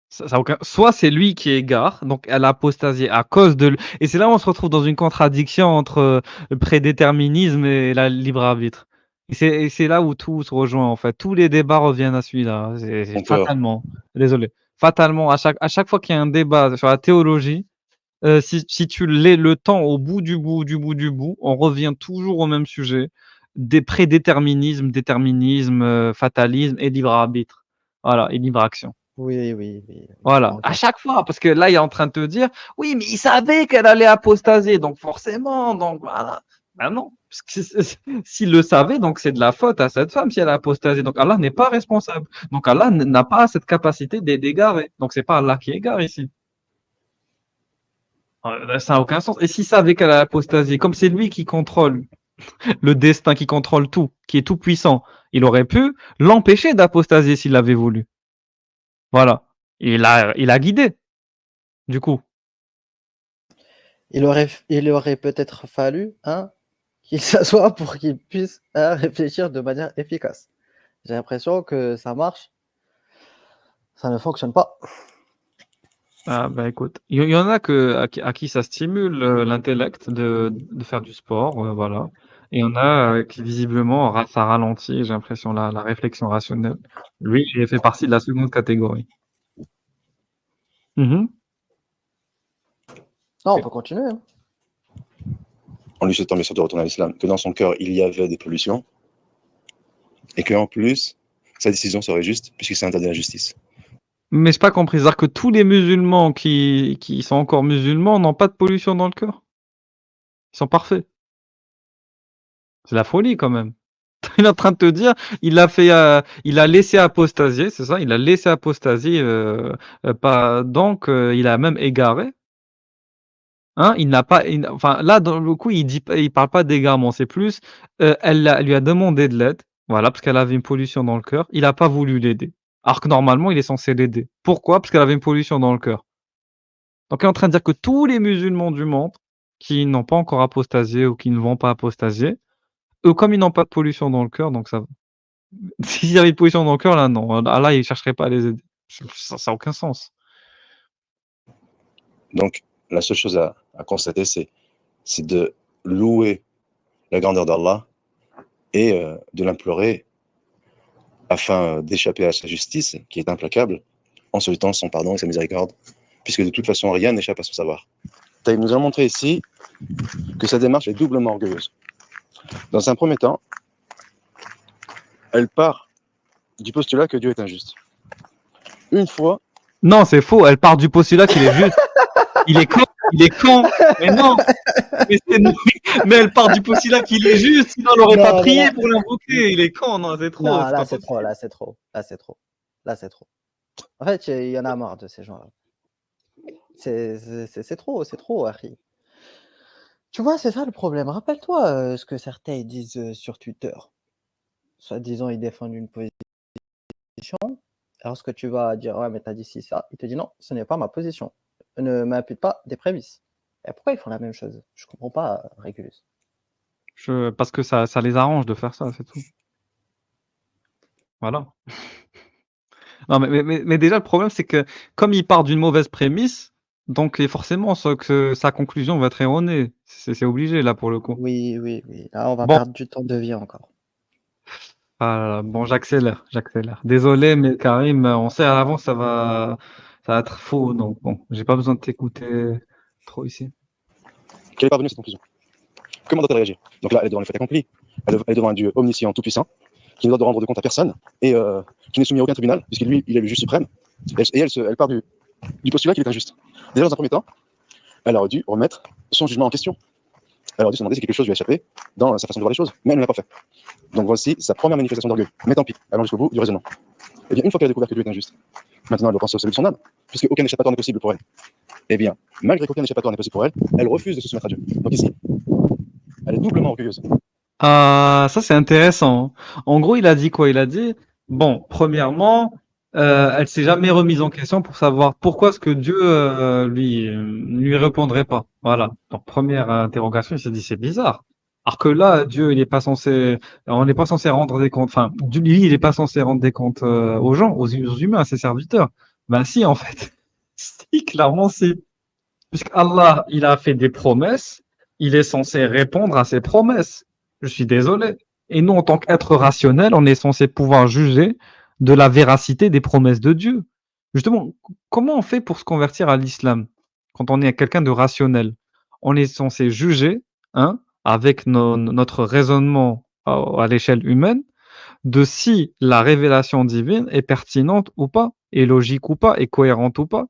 Ça a aucun... Soit c'est lui qui égare, donc elle a apostasié à cause de... Et c'est là où on se retrouve dans une contradiction entre le prédéterminisme et la libre arbitre. Et c'est là où tout se rejoint en fait. Tous les débats reviennent à celui-là. C'est cœur. fatalement. Désolé. Fatalement, à chaque fois qu'il y a un débat sur la théologie, si tu l'es le temps au bout du bout, on revient toujours au même sujet, des prédéterminismes, déterminisme, fatalisme et libre arbitre. Voilà, et libre action. Oui, oui, oui. Voilà, Donc, à chaque fois, parce que là, il est en train de te dire: «Oui, mais il savait qu'elle allait apostasier, donc forcément, donc voilà». Ben non, parce que s'il le savait, donc c'est de la faute à cette femme si elle a apostasié. Donc Allah n'est pas responsable. Donc Allah n'a pas cette capacité d'égarer. Donc c'est pas Allah qui égare ici. Ça n'a aucun sens. Et s'il savait qu'elle a apostasié, comme c'est lui qui contrôle le destin, qui contrôle tout, qui est tout puissant, il aurait pu l'empêcher d'apostasier s'il l'avait voulu. Voilà. Il a guidé, du coup. il aurait peut-être fallu qu'il s'assoie pour qu'il puisse réfléchir de manière efficace. J'ai l'impression que ça marche, ça ne fonctionne pas. Ah bah écoute, il y en a à qui ça stimule l'intellect de faire du sport, voilà. Et il y en a qui visiblement ça ralentit, j'ai l'impression, la réflexion rationnelle. Lui, il fait partie de la seconde catégorie. Mhm. Non, on peut continuer. En lui souhaitant bien sûr de retourner à l'islam, que dans son cœur, il y avait des pollutions, et qu'en plus, sa décision serait juste, puisqu'il s'est interdit la justice. Mais j'ai pas compris, c'est-à-dire que tous les musulmans qui sont encore musulmans n'ont pas de pollution dans le cœur? Ils sont parfaits? C'est la folie quand même. Il est en train de te dire, il a laissé apostasier, c'est ça? Il a laissé apostasier, pas donc il a même égaré. Hein, il n'a pas enfin là, dans le coup, il parle pas d'égarement, c'est plus, elle lui a demandé de l'aide, voilà, parce qu'elle avait une pollution dans le cœur. Il a pas voulu l'aider. Alors que normalement, il est censé l'aider. Pourquoi? Parce qu'elle avait une pollution dans le cœur. Donc il est en train de dire que tous les musulmans du monde qui n'ont pas encore apostasié ou qui ne vont pas apostasier, eux, comme ils n'ont pas de pollution dans le cœur, donc ça va. S'il y avait une pollution dans le cœur, là, non, là, il chercherait pas à les aider. Ça a aucun sens. Donc, la seule chose à constater, c'est de louer la grandeur d'Allah et de l'implorer afin d'échapper à sa justice, qui est implacable, en sollicitant son pardon et sa miséricorde, puisque de toute façon, rien n'échappe à son savoir. Taïb nous a montré ici que sa démarche est doublement orgueilleuse. Dans un premier temps, elle part du postulat que Dieu est injuste. Une fois, Non, c'est faux, elle part du postulat qu'il est juste. Il est con, mais non, mais elle part du postulat qu'il est juste, sinon elle aurait pas Non, prié non. pour l'invoquer. Il est con, non, c'est trop, Non, c'est là, pas c'est possible. trop, là, c'est trop. Là, c'est trop. Là, c'est trop. En fait, il y en a marre de ces gens-là. C'est trop, Harry. Tu vois, c'est ça le problème. Rappelle-toi ce que certains disent sur Twitter. Soi-disant, ils défendent une position. Lorsque tu vas dire, ouais, mais t'as dit ci, ça, il te dit non, ce n'est pas ma position. Ne m'impute pas des prémices. Et pourquoi ils font la même chose? Je comprends pas, Régulus. Parce que ça les arrange de faire ça, c'est tout. Voilà. Non, mais déjà, le problème, c'est que comme il part d'une mauvaise prémisse, donc forcément, que sa conclusion va être erronée. C'est obligé, là, pour le coup. Oui, oui, oui. Là, on va Bon, perdre du temps de vie encore. bon, j'accélère. Désolé, mais Karim, on sait à l'avance, ça va être faux, donc bon, j'ai pas besoin de t'écouter trop ici. qu'elle est parvenue à cette conclusion. Comment doit-elle réagir? Donc là, elle est devant le fait accompli. Elle est devant un Dieu omniscient, tout-puissant, qui ne doit rendre de compte à personne et qui n'est soumis à aucun tribunal, puisque lui, il est le juge suprême. Et elle part du postulat qu'il est injuste. Déjà, dans un premier temps, elle aurait dû remettre son jugement en question. Elle aurait dû se demander si quelque chose lui a échappé dans sa façon de voir les choses, mais elle ne l'a pas fait. Donc voici sa première manifestation d'orgueil. Mais tant pis, allons jusqu'au bout du raisonnement. Et bien, une fois qu'elle a découvert que Dieu est injuste, maintenant elle repense au salut de son âme, puisque aucun échappatoire n'est possible pour elle. Et bien, malgré qu'aucun échappatoire n'est possible pour elle, elle refuse de se soumettre à Dieu. Donc ici, elle est doublement orgueilleuse. Ah, ça c'est intéressant. En gros, il a dit quoi? Il a dit, bon, premièrement, elle s'est jamais remise en question pour savoir pourquoi est-ce que Dieu lui répondrait pas. Voilà. Donc première interrogation, il s'est dit c'est bizarre. Alors que là, Dieu, il est pas censé, on n'est pas censé rendre des comptes. Enfin, lui, il est pas censé rendre des comptes aux gens, aux humains, à ses serviteurs. Ben si, en fait, si, clairement si. Puisqu'Allah, il a fait des promesses, il est censé répondre à ses promesses. Je suis désolé. Et nous, en tant qu'être rationnel, on est censé pouvoir juger de la véracité des promesses de Dieu. Justement, comment on fait pour se convertir à l'islam? quand on est quelqu'un de rationnel, on est censé juger, hein, avec notre raisonnement à l'échelle humaine, de si la révélation divine est pertinente ou pas, est logique ou pas, est cohérente ou pas.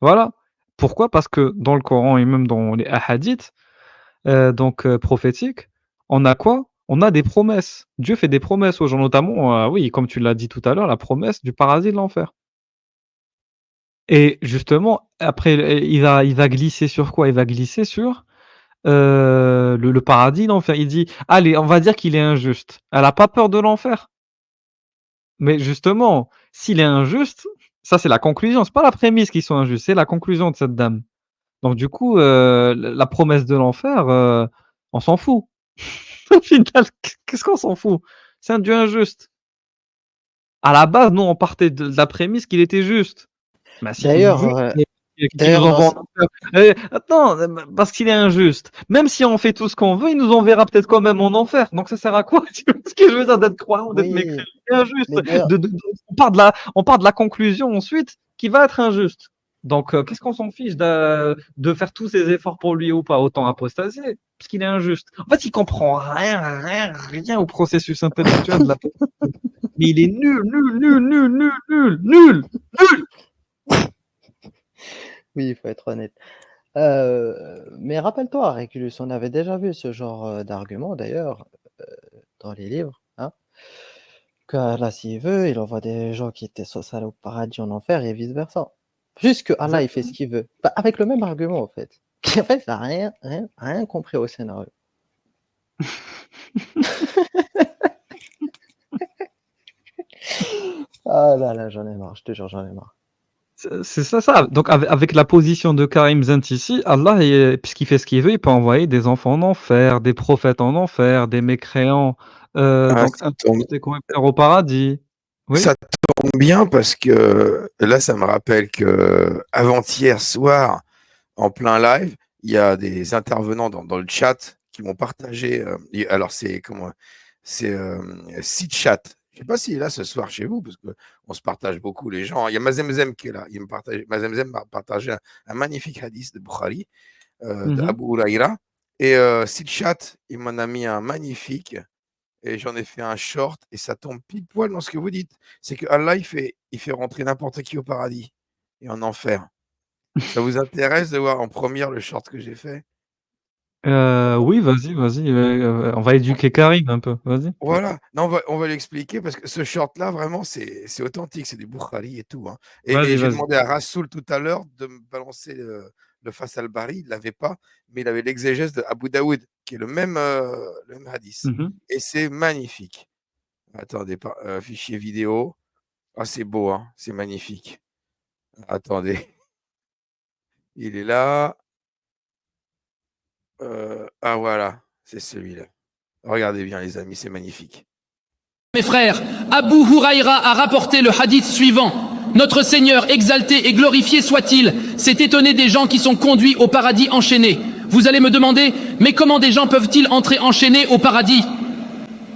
Voilà. Pourquoi? Parce que dans le Coran et même dans les hadiths, prophétiques, on a quoi? On a des promesses. Dieu fait des promesses aux gens, notamment, oui, comme tu l'as dit tout à l'heure, la promesse du paradis et de l'enfer. Et justement, après, il va glisser sur quoi? Il va glisser sur, le paradis, l'enfer. Il dit: «Allez, on va dire qu'il est injuste». Elle a pas peur de l'enfer. Mais justement, s'il est injuste, ça c'est la conclusion, c'est pas la prémisse qu'ils sont injustes, c'est la conclusion de cette dame. Donc du coup, la promesse de l'enfer, on s'en fout. Au final, qu'est-ce qu'on s'en fout? C'est un Dieu injuste. À la base, nous, on partait de la prémisse qu'il était juste. Bah, s'il est D'ailleurs, juste, qu'il nous d'ailleurs, envoie en enfer. Attends, parce qu'il est injuste. Même si on fait tout ce qu'on veut, il nous enverra peut-être quand même en enfer. Donc ça sert à quoi? Tu vois ce que je veux dire d'être croyant ou d'être mécréant? oui, C'est injuste. mais d'ailleurs, On part de la conclusion ensuite qui va être injuste. Donc qu'est-ce qu'on s'en fiche de faire tous ces efforts pour lui ou pas? Autant apostasier, parce qu'il est injuste. En fait, il comprend rien au processus intellectuel de la personne. Mais il est nul, nul, nul, nul, nul, nul, nul, nul. oui, il faut être honnête. Mais rappelle-toi, Réculus, on avait déjà vu ce genre d'argument d'ailleurs dans les livres, hein, que Allah, s'il veut, il envoie des gens qui étaient salés au paradis en enfer et vice-versa. Juste que Allah, il fait ce qu'il veut. Bah, avec le même argument, en fait. En fait, il n'a rien compris au scénario. Ah là là, j'en ai marre, je te jure, j'en ai marre. C'est ça. Donc, avec la position de Karim Zent ici, Allah, puisqu'il fait ce qu'il veut, il peut envoyer des enfants en enfer, des prophètes en enfer, des mécréants, Ah, donc des corrupteurs au paradis. Oui. ça tombe bien parce que là, ça me rappelle que avant-hier soir, en plein live, il y a des intervenants dans le chat qui m'ont partagé. Alors, c'est Chat. Je ne sais pas s'il est là ce soir chez vous, parce qu'on se partage beaucoup les gens. Il y a Mazemzem qui est là. Mazemzem m'a partagé un magnifique hadith de Bukhari, d'Abu Huraira. Et Chat, il m'en a mis un magnifique. Et j'en ai fait un short. Et ça tombe pile poil dans ce que vous dites. C'est que Allah, il fait rentrer n'importe qui au paradis et en enfer. Ça vous intéresse de voir en première le short que j'ai fait? Oui, vas-y, on va éduquer Karim un peu, vas-y. Voilà, non, on va l'expliquer parce que ce short-là, vraiment, c'est authentique, c'est du Bukhari et tout, hein. Et j'ai Vas-y. demandé à Rassoul tout à l'heure de me balancer le Fas al-Bari, il ne l'avait pas, mais il avait l'exégèse de Abu Daoud, qui est le même hadith. Et c'est magnifique. Attendez, fichier vidéo. Ah, c'est beau, hein, c'est magnifique. Attendez. Il est là. Ah, voilà, c'est celui-là. Regardez bien, les amis, c'est magnifique. Mes frères, Abu Huraira a rapporté le hadith suivant. Notre Seigneur, exalté et glorifié soit-il, s'est étonné des gens qui sont conduits au paradis enchaînés. Vous allez me demander, mais comment des gens peuvent-ils entrer enchaînés au paradis?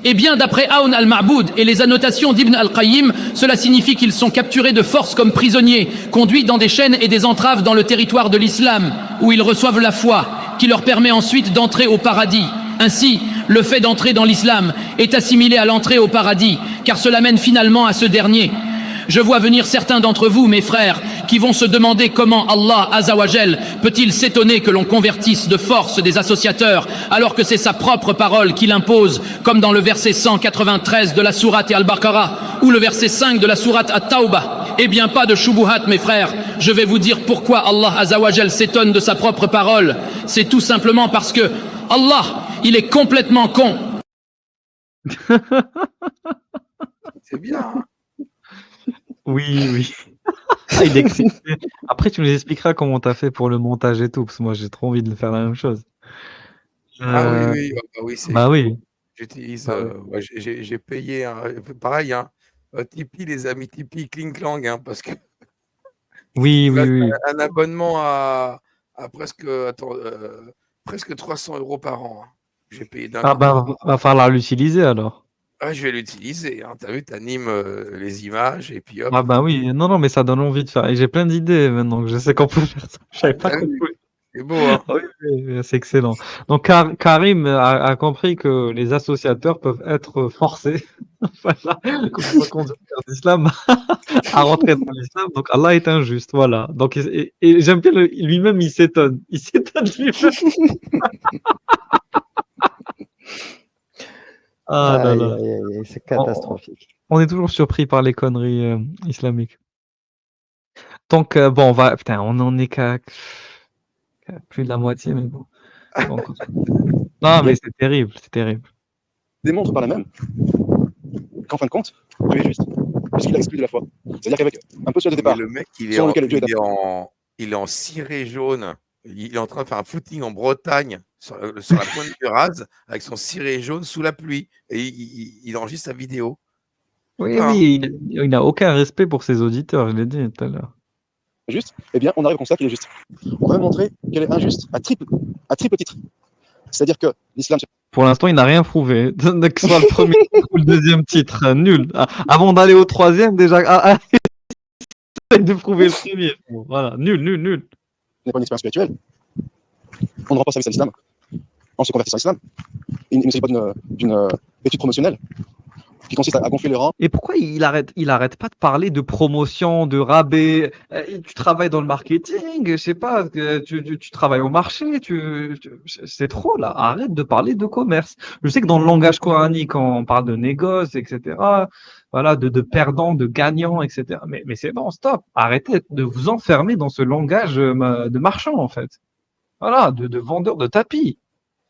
Eh bien, d'après Aoun al-Ma'boud et les annotations d'Ibn al-Qayyim, cela signifie qu'ils sont capturés de force comme prisonniers, conduits dans des chaînes et des entraves dans le territoire de l'islam, où ils reçoivent la foi, qui leur permet ensuite d'entrer au paradis. Ainsi, le fait d'entrer dans l'islam est assimilé à l'entrée au paradis, car cela mène finalement à ce dernier. Je vois venir certains d'entre vous, mes frères, qui vont se demander comment Allah Azzawajal peut-il s'étonner que l'on convertisse de force des associateurs, alors que c'est sa propre parole qu'il impose, comme dans le verset 193 de la sourate Al-Baqarah, ou le verset 5 de la sourate At-Tawbah. Eh bien, pas de shubuhat, mes frères. Je vais vous dire pourquoi Allah Azzawajal s'étonne de sa propre parole. C'est tout simplement parce que Allah, il est complètement con. C'est bien, hein? Oui. Il est excité. Après, tu nous expliqueras comment tu as fait pour le montage et tout, parce que moi, j'ai trop envie de faire la même chose. Ah oui, c'est Bah oui. j'utilise, Bah oui. ouais, j'ai payé pareil, hein, Tipeee, les amis, Tipeee, Kling Klang, hein, parce que Oui. un abonnement à presque, presque 300 € par an, hein. J'ai payé d'un Ah coup. bah, va falloir l'utiliser alors. Ah, je vais l'utiliser. Hein. T'as vu, t'animes les images et puis hop. Ah bah oui, non, mais ça donne envie de faire. Et j'ai plein d'idées maintenant que je sais qu'on peut faire ça. Je savais pas Ah qu'on oui, pouvait. c'est beau, hein. Oui, oui, c'est excellent. Donc Karim a compris que les associateurs peuvent être forcés, voilà, comme on va conduire vers l'islam, à rentrer dans l'islam. Donc Allah est injuste, voilà. Donc et j'aime bien lui-même, il s'étonne. Il s'étonne lui-même. Ah là Aïe, là. aïe, aïe, c'est On, catastrophique. on est toujours surpris par les conneries islamiques. Donc bon, putain, on en est qu'à plus de la moitié, mais bon. Bon, non, mais c'est terrible, c'est terrible. Démontre par la même qu'en fin de compte, Dieu est juste. Puisqu'il a exclu de la foi. C'est-à-dire qu'avec un postulat de Mais départ, le mec, selon lequel Dieu est il est en ciré jaune. Il est en train de faire un footing en Bretagne sur la pointe du Raz avec son ciré jaune sous la pluie. Et il enregistre sa vidéo. Oui, Pas, hein. oui, il n'a aucun respect pour ses auditeurs, je l'ai dit tout à l'heure. juste, eh bien, on arrive au constat qu'il est juste. On va montrer qu'elle est injuste à triple titre. C'est-à-dire que l'islam, Pour l'instant, il n'a rien prouvé. Que ce soit le premier titre ou le deuxième titre, nul. Avant d'aller au troisième, déjà, de prouver le premier. Bon, voilà, nul. n'est pas une expérience spirituelle. On ne rend pas service à l'islam en se convertissant à l'islam. Il ne s'agit pas d'une étude promotionnelle qui consiste à gonfler les rangs. Et pourquoi il arrête pas de parler de promotion, de rabais? Tu travailles dans le marketing, je sais pas, tu travailles au marché, c'est trop là. Arrête de parler de commerce. Je sais que dans le langage coranique, on parle de négoce, etc. Voilà, de perdants, de gagnants, etc. Mais c'est bon, stop. Arrêtez de vous enfermer dans ce langage de marchand, en fait. Voilà, de vendeur de tapis.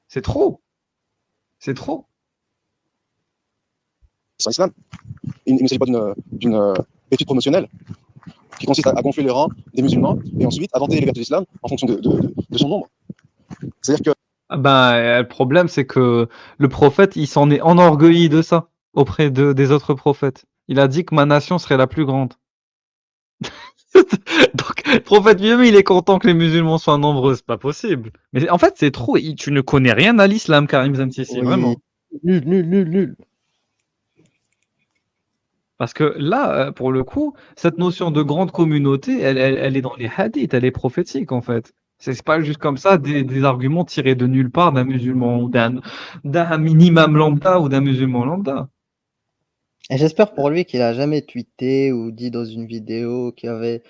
C'est trop. C'est trop. Sans islam. Il ne s'agit pas d'une étude promotionnelle qui consiste à gonfler les rangs des musulmans et ensuite à vanter les vertus de l'islam en fonction de son nombre. C'est-à-dire que Ah ben, le problème, c'est que le prophète, il s'en est enorgueilli de ça auprès des autres prophètes. Il a dit que ma nation serait la plus grande. Donc, le prophète lui-même, il est content que les musulmans soient nombreux. C'est pas possible. Mais en fait, c'est trop. Tu ne connais rien à l'islam, Karim Zamsisi, vraiment. Nul. Parce que là, pour le coup, cette notion de grande communauté, elle est dans les hadiths, elle est prophétique, en fait. C'est pas juste comme ça des arguments tirés de nulle part d'un musulman ou d'un minimum lambda ou d'un musulman lambda. Et j'espère pour lui qu'il a jamais tweeté ou dit dans une vidéo qu'il y avait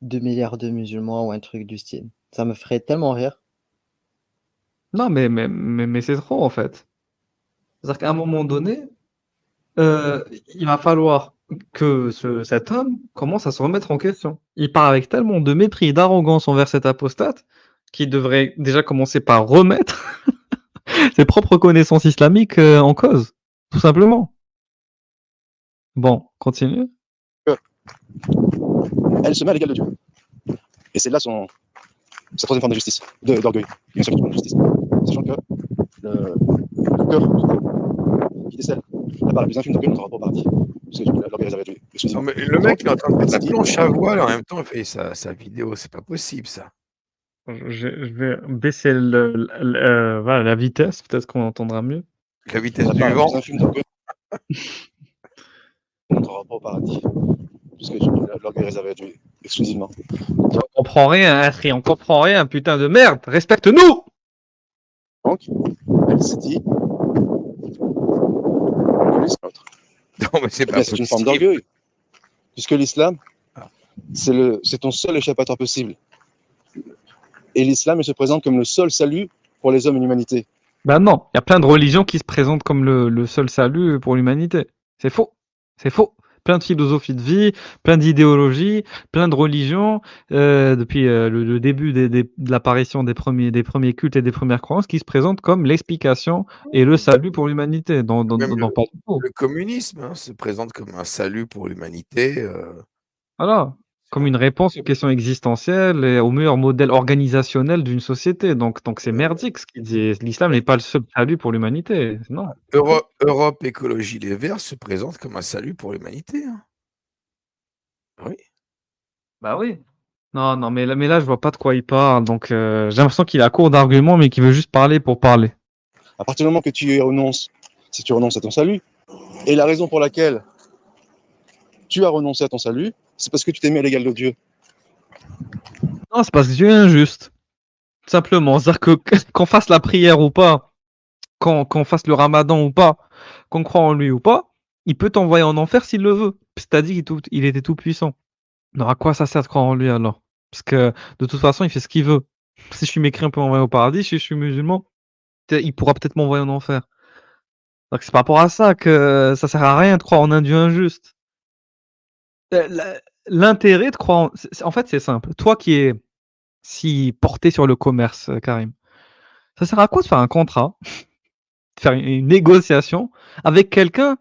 2 milliards de musulmans ou un truc du style. Ça me ferait tellement rire. Non, mais c'est trop, en fait. C'est-à-dire qu'à un moment donné, il va falloir que cet homme commence à se remettre en question. Il part avec tellement de mépris et d'arrogance envers cet apostate qu'il devrait déjà commencer par remettre ses propres connaissances islamiques en cause, tout simplement. Bon, continue. elle se met à l'égal de Dieu. Et c'est là sa troisième forme de justice, d'orgueil, qui est une seule forme de justice. Sachant que le cœur qui décèle la part la plus infime d'orgueil notre rapport au paradis. Parce que l'orgueil est réservé à Dieu. Non, Exclusivement. mais le mec, il est en train de faire sa planche à voile en même temps, il fait sa vidéo. C'est pas possible, ça. Je vais baisser voilà, la vitesse, peut-être qu'on entendra mieux. La vitesse La du part la vent. plus infime d'orgueil notre rapport au paradis. Puisque l'orgueil est réservé à Dieu. Exclusivement. On comprend rien, Asri, on comprend rien, putain de merde, respecte-nous! Donc, elle s'est dit que lui, c'est l'autre. Non, mais c'est Eh pas bien, c'est une forme possible. d'orgueil. Puisque l'islam, c'est ton seul échappatoire possible. Et l'islam, il se présente comme le seul salut pour les hommes et l'humanité. Ben non, il y a plein de religions qui se présentent comme le seul salut pour l'humanité. C'est faux. C'est faux. Plein de philosophies de vie, plein d'idéologies, plein de religions, depuis le début de l'apparition des premiers cultes et des premières croyances qui se présentent comme l'explication et le salut pour l'humanité. Même Pas du tout. le communisme se présente comme un salut pour l'humanité. Voilà. Comme une réponse aux questions existentielles et au meilleur modèle organisationnel d'une société. Donc c'est merdique ce qu'il dit. L'islam n'est pas le seul salut pour l'humanité. Non. Europe Écologie Les Verts se présente comme un salut pour l'humanité. Hein. Oui. Bah oui. Non, mais là, je vois pas de quoi il parle. Donc, j'ai l'impression qu'il est à court d'arguments, mais qu'il veut juste parler pour parler. À partir du moment que tu renonces, si tu renonces à ton salut, Et la raison pour laquelle tu as renoncé à ton salut, c'est parce que tu t'es mis à l'égal de Dieu. Non, c'est parce que Dieu est injuste. Simplement. C'est-à-dire que qu'on fasse la prière ou pas, qu'on fasse le ramadan ou pas, qu'on croit en lui ou pas, il peut t'envoyer en enfer s'il le veut. C'est-à-dire qu'il était tout puissant. Alors à quoi ça sert de croire en lui alors? Parce que de toute façon, il fait ce qu'il veut. Si je suis mécréant, il peut m'envoyer au paradis. Si je suis musulman, il pourra peut-être m'envoyer en enfer. Donc c'est par rapport à ça que ça sert à rien de croire en un Dieu injuste. L'intérêt de croire en fait, c'est simple. Toi qui es si porté sur le commerce, Karim, ça sert à quoi de faire un contrat, de faire une négociation avec quelqu'un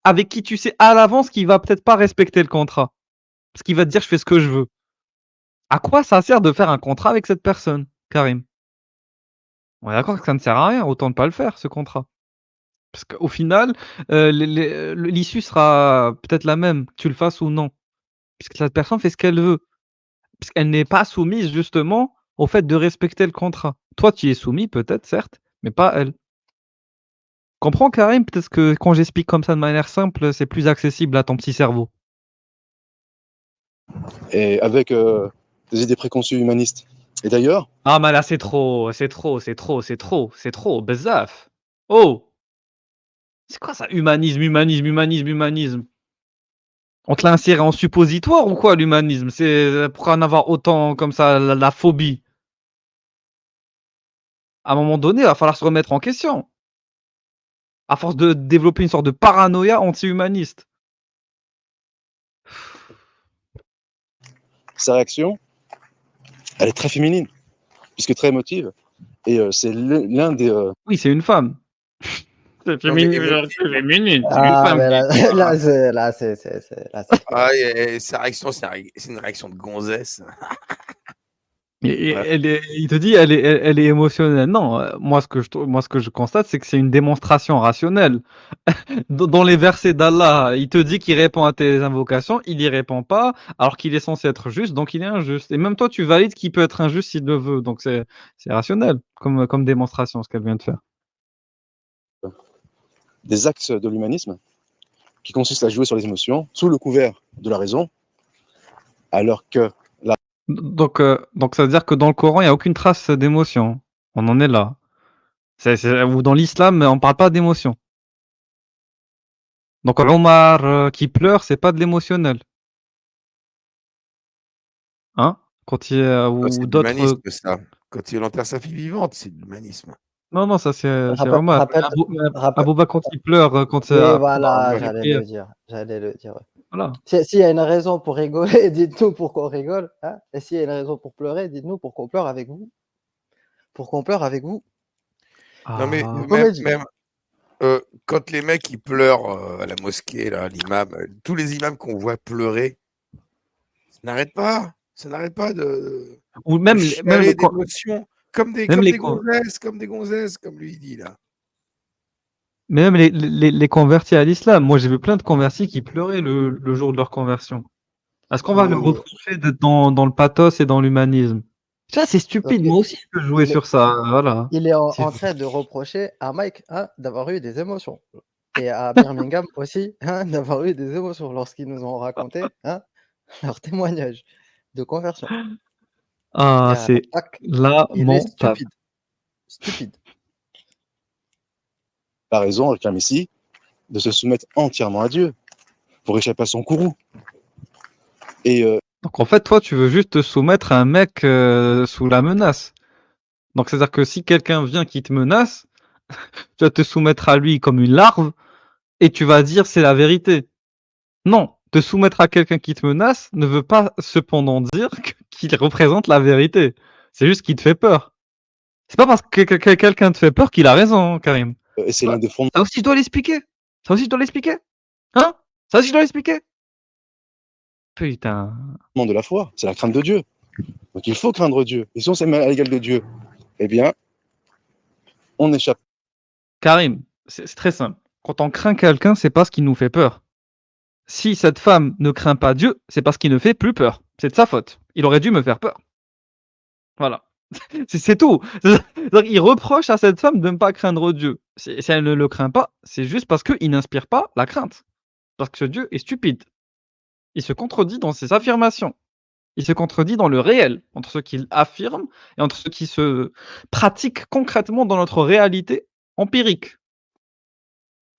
avec qui tu sais à l'avance qu'il va peut-être pas respecter le contrat? Parce qu'il va te dire: «Je fais ce que je veux». À quoi ça sert de faire un contrat avec cette personne, Karim? On est d'accord que ça ne sert à rien, autant ne pas le faire ce contrat. Parce qu'au final, l'issue sera peut-être la même, que tu le fasses ou non. Puisque cette personne fait ce qu'elle veut. Puisqu'elle n'est pas soumise justement au fait de respecter le contrat. Toi, tu y es soumis peut-être, certes, mais pas elle. Comprends, Karim? Peut-être que quand j'explique comme ça de manière simple, c'est plus accessible à ton petit cerveau. Et avec des idées préconçues humanistes. Et d'ailleurs, Ah, mais là, c'est trop, c'est trop, c'est trop, c'est trop, c'est trop, bezzaf. Oh! C'est quoi ça? Humanisme, humanisme, humanisme, humanisme. On te l'a inséré en suppositoire ou quoi l'humanisme? C'est pourquoi en avoir autant comme ça la phobie? À un moment donné, il va falloir se remettre en question. À force de développer une sorte de paranoïa anti-humaniste. sa réaction, elle est très féminine, puisque très émotive. Et c'est l'un des... Oui, c'est une femme. C'est Non, mais féminin, c'est féminine, c'est une Ah, femme mais qui là, c'est Ah, sa réaction, c'est une réaction de gonzesse. et Ouais. il te dit elle est émotionnelle. Non, moi ce que je constate, c'est que c'est une démonstration rationnelle. Dans les versets d'Allah, il te dit qu'il répond à tes invocations, il y répond pas, alors qu'il est censé être juste, donc il est injuste. Et même toi, tu valides qu'il peut être injuste s'il le veut. Donc c'est rationnel comme démonstration ce qu'elle vient de faire. des axes de l'humanisme qui consistent à jouer sur les émotions sous le couvert de la raison, alors que Donc ça veut dire que dans le Coran, il y a aucune trace d'émotion. On en est là. Ou dans l'islam, on parle pas d'émotion. Donc Omar qui pleure, c'est pas de l'émotionnel. Hein? Quand il C'est ou de d'autres. l'humanisme, ça. Quand il enterre sa fille vivante, c'est de l'humanisme. Non, ça c'est Rappel, Omar. rappel, rappel- Abouba quand il pleure, quand Oui, pendant voilà, la j'allais prière. le dire. J'allais le dire. Voilà. S'il y a une raison pour rigoler, dites-nous pour qu'on rigole. Hein. Et s'il y a une raison pour pleurer, dites-nous pour qu'on pleure avec vous. Pour qu'on pleure avec vous. Non, mais Ah. Comédie. même quand les mecs ils pleurent à la mosquée, là, l'imam, tous les imams qu'on voit pleurer, ça n'arrête pas. Ça n'arrête pas de Ou même chialer d'émotion, comme des gonzesses, comme lui dit là. même les convertis à l'islam. Moi, j'ai vu plein de convertis qui pleuraient le jour de leur conversion. Est-ce qu'on va leur reprocher d'être dans le pathos et dans l'humanisme? Ça, c'est stupide. Donc, Moi aussi, je peux jouer sur ça. Voilà. il est en C'est- train de reprocher à Mike d'avoir eu des émotions. Et à Birmingham aussi d'avoir eu des émotions lorsqu'ils nous ont raconté leur témoignage de conversion. Ah, Et c'est tac, il est lamentable. stupide. Stupide. la raison réclame ici de se soumettre entièrement à Dieu pour échapper à son courroux. Et Donc en fait, toi, tu veux juste te soumettre à un mec sous la menace. Donc c'est-à-dire que si quelqu'un vient qui te menace, tu vas te soumettre à lui comme une larve et tu vas dire c'est la vérité. Non, te soumettre à quelqu'un qui te menace ne veut pas cependant dire qu'il représente la vérité. C'est juste qu'il te fait peur. C'est pas parce que quelqu'un te fait peur qu'il a raison, hein, Karim. et c'est l'un des fondements Ça aussi, je dois l'expliquer. Ça aussi, je dois l'expliquer. Hein? Ça aussi, je dois l'expliquer. Putain. de la foi, c'est la crainte de Dieu. Donc il faut craindre Dieu. Et si on s'est mis à l'égal de Dieu, eh bien, on échappe. Karim, c'est très simple. Quand on craint quelqu'un, c'est parce qu'il nous fait peur. Si cette femme ne craint pas Dieu, c'est parce qu'il ne fait plus peur. C'est de sa faute. Il aurait dû me faire peur. Voilà. C'est tout. Donc, il reproche à cette femme de ne pas craindre Dieu. Si elle ne le craint pas, c'est juste parce qu'il n'inspire pas la crainte. Parce que ce Dieu est stupide. Il se contredit dans ses affirmations. Il se contredit dans le réel, entre ce qu'il affirme et entre ce qui se pratique concrètement dans notre réalité empirique.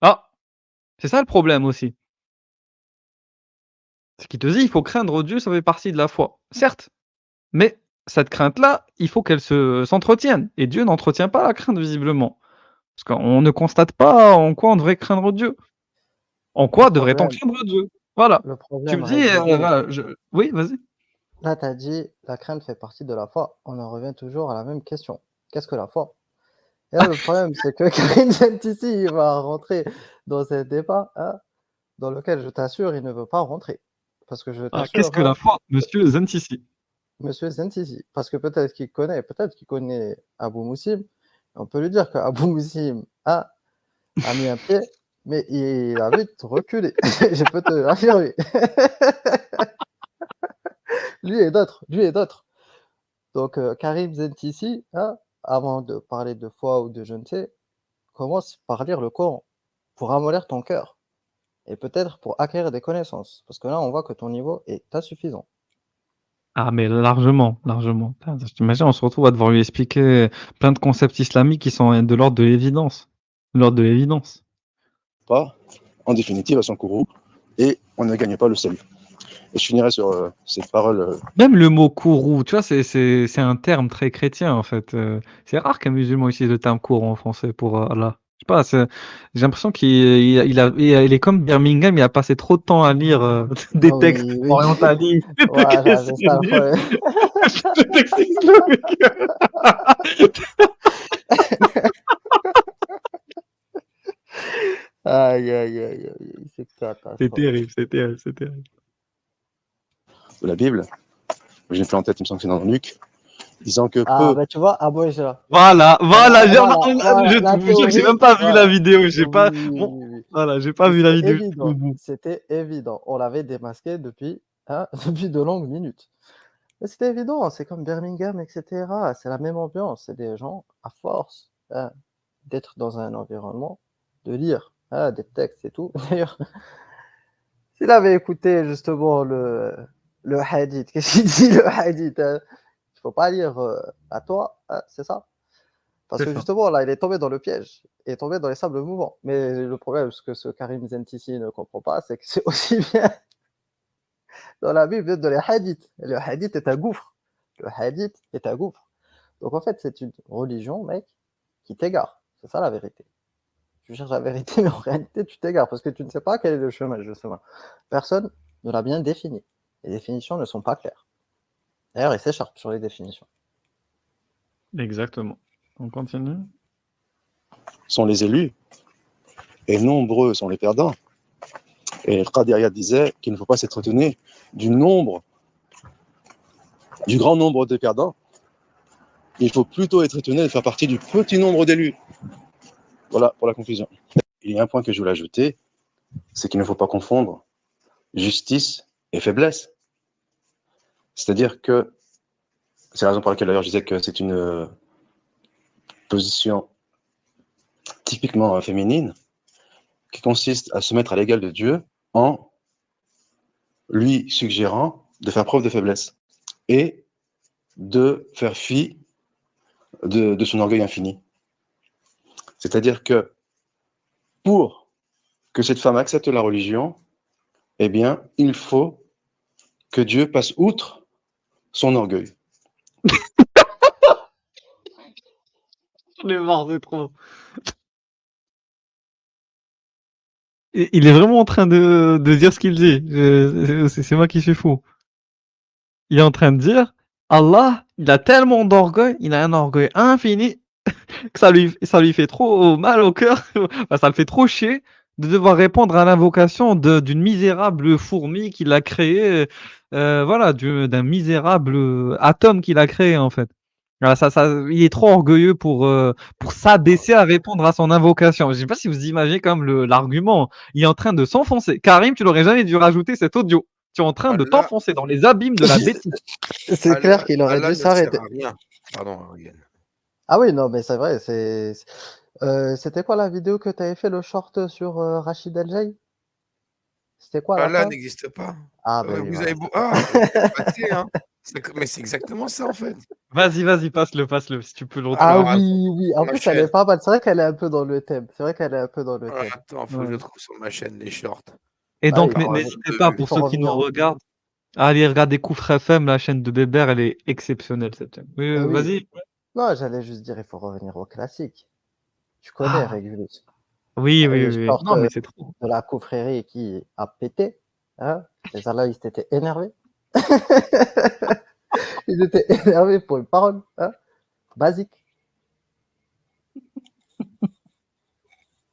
Ah, c'est ça le problème aussi. C'est qu'il te dit, il faut craindre Dieu, ça fait partie de la foi. Certes, mais cette crainte-là, il faut qu'elle s'entretienne. Et Dieu n'entretient pas la crainte, visiblement. Parce qu'on ne constate pas en quoi on devrait craindre Dieu. En Le quoi devrait-on problème, craindre Dieu? Voilà. le Tu problème me dis, réside où? voilà, oui, vas-y. Là, tu as dit la crainte fait partie de la foi. On en revient toujours à la même question. Qu'est-ce que la foi? Et là, le problème, c'est que Karim Zentici, il va rentrer dans un débat dans lequel je t'assure, il ne veut pas rentrer. Parce que je Ah, qu'est-ce que t'assure, la foi, monsieur Zentici? monsieur Zentici, parce que peut-être qu'il connaît Abou Moussim. On peut lui dire qu'Abou Moussim a mis un pied, mais il a vite reculé. Je peux te l'affirmer. Lui et d'autres. Donc, Karim Zentici, avant de parler de foi ou de je ne sais, commence par lire le Coran pour ramollir ton cœur et peut-être pour acquérir des connaissances. Parce que là, on voit que ton niveau est insuffisant. Ah, mais largement, largement. Putain, t'imagines, on se retrouve à devoir lui expliquer plein de concepts islamiques qui sont de l'ordre de l'évidence. De l'ordre de l'évidence. Pas, en définitive, à son courroux, et on ne gagne pas le salut. Et je finirai sur cette parole. Même le mot courroux, tu vois, c'est un terme très chrétien, en fait. C'est rare qu'un musulman utilise le terme courroux en français pour Allah. Je sais pas, j'ai l'impression il est comme Birmingham, il a passé trop de temps à lire des Ah textes oui, oui. orientalistes. Voilà, c'est ça le problème. Des textes islamiques. Aïe, aïe, aïe, aïe, c'est C'est catastrophe. terrible, c'est terrible, c'est terrible. De la Bible, je n'ai plus en tête, il me semble que c'est dans Luc, disant que Ah, peu. bah tu vois, Abou est là. Voilà, Voilà, je la vous jure que j'ai théorie, même pas vu la voilà. vidéo, j'ai pas, Oui, oui, bon, oui, oui. voilà, j'ai pas Mais vu la c'était vidéo jusqu'au évident, bout. c'était évident. On l'avait démasqué depuis depuis de longues minutes. Mais c'était évident, c'est comme Birmingham, etc. C'est la même ambiance. C'est des gens, à force d'être dans un environnement, de lire des textes et tout. D'ailleurs, s'il avait écouté justement le hadith, qu'est-ce qu'il dit le hadith? Il faut pas lire à toi, c'est ça? Parce C'est que ça. justement, là, il est tombé dans le piège. Il est tombé dans les sables mouvants. Mais le problème, ce que ce Karim Zentici ne comprend pas, c'est que c'est aussi bien dans la Bible de les hadiths. Et le hadith est un gouffre. Le hadith est un gouffre. Donc en fait, c'est une religion, mec, qui t'égare. C'est ça la vérité. Tu cherches la vérité, mais en réalité, tu t'égares parce que tu ne sais pas quel est le chemin, justement. Personne ne l'a bien défini. Les définitions ne sont pas claires. D'ailleurs, il s'écharpe sur les définitions. Exactement. On continue. Sont les élus, et nombreux sont les perdants. Et le Qadi Iyad disait qu'il ne faut pas s'être étonné du grand nombre de perdants. Il faut plutôt être étonné de faire partie du petit nombre d'élus. Voilà pour la conclusion. Il y a un point que je voulais ajouter, c'est qu'il ne faut pas confondre justice et faiblesse. C'est-à-dire que, c'est la raison pour laquelle d'ailleurs je disais que c'est une position typiquement féminine, qui consiste à se mettre à l'égal de Dieu en lui suggérant de faire preuve de faiblesse et de faire fi de son orgueil infini. C'est-à-dire que pour que cette femme accepte la religion, eh bien, il faut que Dieu passe outre son orgueil. J'en ai marre, c'est trop. Il est vraiment en train de dire ce qu'il dit. C'est moi qui suis fou. Il est en train de dire, Allah, il a tellement d'orgueil, il a un orgueil infini, que ça lui fait trop mal au cœur, enfin, ça le fait trop chier de devoir répondre à l'invocation d'une misérable fourmi qu'il a créée, voilà, d'un misérable atome qu'il a créé en fait. Voilà, il est trop orgueilleux pour s'abaisser à répondre à son invocation. Je sais pas si vous imaginez comme l'argument. Il est en train de s'enfoncer. Karim, tu n'aurais jamais dû rajouter cet audio. Tu es en train de Allah, t'enfoncer dans les abîmes de la bêtise. C'est clair qu'il aurait Allah dû ne sert s'arrêter. à rien. Pardon, Ryan. Ah oui, non, mais c'est vrai, c'était quoi la vidéo que tu avais fait, le short sur Rachid El Jay? C'était quoi à la Allah fin? n'existe pas. Ah ben oui, Vous voilà. avez beau. Ah, c'est passé, hein. Mais c'est exactement ça, en fait. Vas-y, passe-le, si tu peux le Ah retrouver. Alors, oui, oui. En ma plus, elle est chaîne. pas mal. C'est vrai qu'elle est un peu dans le thème. C'est vrai qu'elle est un peu dans le thème. Attends, faut que je Ouais. le trouve sur ma chaîne, les shorts. Et Ah oui, donc, il faut n'hésitez de pas, vue. pour faut ceux qui nous revenir. regardent, à aller regarder Koufre FM, la chaîne de Bébert, elle est exceptionnelle, cette chaîne. Oui, Eh oui. vas-y. Non, j'allais juste dire, il faut revenir au classique. Tu connais Ah, Régulus. oui, oui, Les oui. shorts Non, mais c'est trop. de la confrérie qui a pété. Hein, les analystes étaient énervés. Ils étaient énervés pour une parole. Hein, basique.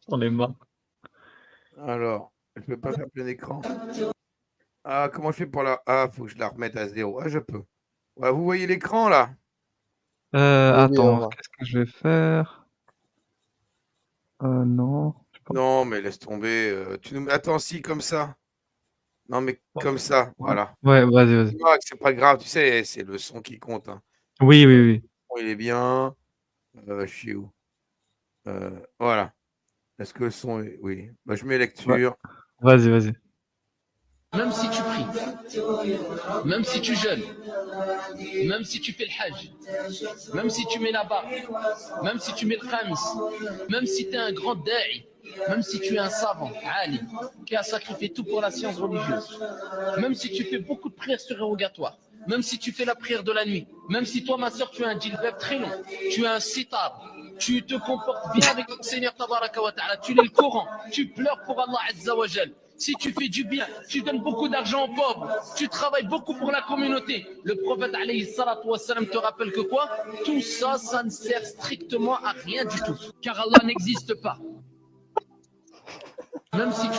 On est mort. Alors, je peux pas faire plein écran. Ah, comment je fais pour la. Ah, faut que je la remette à 0. Ah, je peux. Ouais, vous voyez l'écran, là? Oui, oui, on Attends, va. qu'est-ce que je vais faire? Non. Je sais pas. Non, mais laisse tomber. Tu nous... Attends, si, comme ça. Non, mais comme ça, voilà. Ouais, vas-y. C'est pas grave, tu sais, c'est le son qui compte. Hein. Oui, oui, oui. Bon, il est bien. Je suis où? Voilà. Est-ce que le son est. Oui. Bah, je mets lecture. Vas-y. Même si tu pries, même si tu jeûnes, même si tu fais le hajj, même si tu mets la barre, même si tu mets le khams, même si tu es un grand da'i, même si tu es un savant, Ali, qui a sacrifié tout pour la science religieuse, même si tu fais beaucoup de prières surérogatoires, même si tu fais la prière de la nuit, même si toi, ma soeur, tu as un djilbab très long, tu as un sitar, tu te comportes bien avec le Seigneur Tabaraka wa Ta'ala, tu lis le Coran, tu pleures pour Allah Azza wa Jal. Si tu fais du bien, tu donnes beaucoup d'argent aux pauvres, tu travailles beaucoup pour la communauté. Le prophète alayhi salatu wassalam te rappelle que quoi? Tout ça, ça ne sert strictement à rien du tout. Car Allah n'existe pas. Même si tu...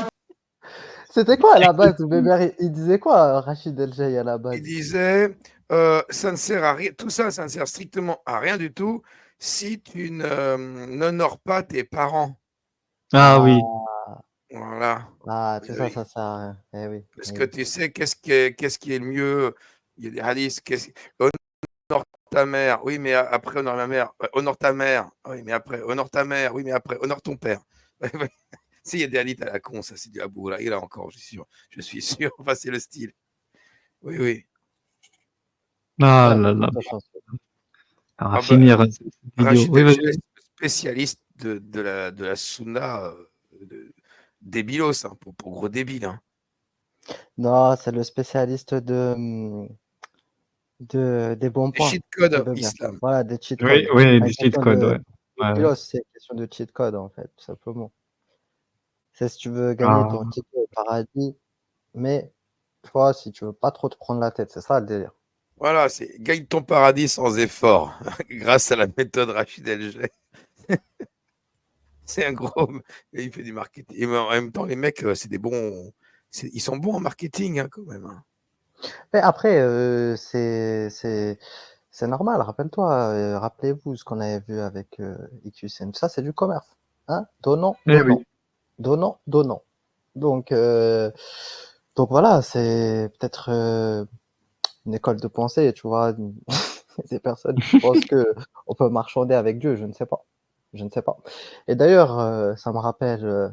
C'était quoi à la base, Bébert? Il disait quoi, Rachid El Jay, à la base? Il disait ça ne sert à rien. Tout ça, ça ne sert strictement à rien du tout si tu n'honores pas tes parents. Ah oui. Voilà. Ah, tout ça, Oui. ça sert à rien. Eh oui. Parce eh que oui. tu sais, qu'est-ce qui est le mieux? Il y a des hadiths. Honore ta mère. Oui, mais après, honore ma mère. Honore ta mère. Oui, mais après, honore ta mère. Oui, mais après, honore ton père. Si, il y a des hadiths à la con, ça, c'est du Abou là. Il a encore, je suis sûr. Je suis sûr. Enfin, c'est le style. Oui. Ah Ouais, là de là. toute façon. On va Ah bah, finir cette vidéo. Rachid Oui, El vas-y. Jay, spécialiste de la sunna débilos, hein, pour gros débiles. Hein. Non, c'est le spécialiste des bons Des points. cheat codes de Bébert. islam. Voilà, des cheat Oui, codes. des Une cheat question codes, de ouais. pilote, c'est une question de cheat code, en fait, tout simplement. C'est si tu veux gagner Ah, ton ticket au paradis, mais toi, si tu veux pas trop te prendre la tête, c'est ça le délire. Voilà, c'est gagne ton paradis sans effort, grâce à la méthode Rachid El Jay. C'est un gros. Il fait du marketing. Et en même temps, les mecs, c'est des bons. Ils sont bons en marketing, hein, quand même. Hein. Mais après, c'est normal, rappelle-toi, rappelez-vous ce qu'on avait vu avec IQCN. Ça, c'est du commerce. Hein? Donnant. oui. Donnant. Donc voilà, c'est peut-être une école de pensée, tu vois. Des personnes qui pensent que on peut marchander avec Dieu, je ne sais pas. Et d'ailleurs, ça me rappelle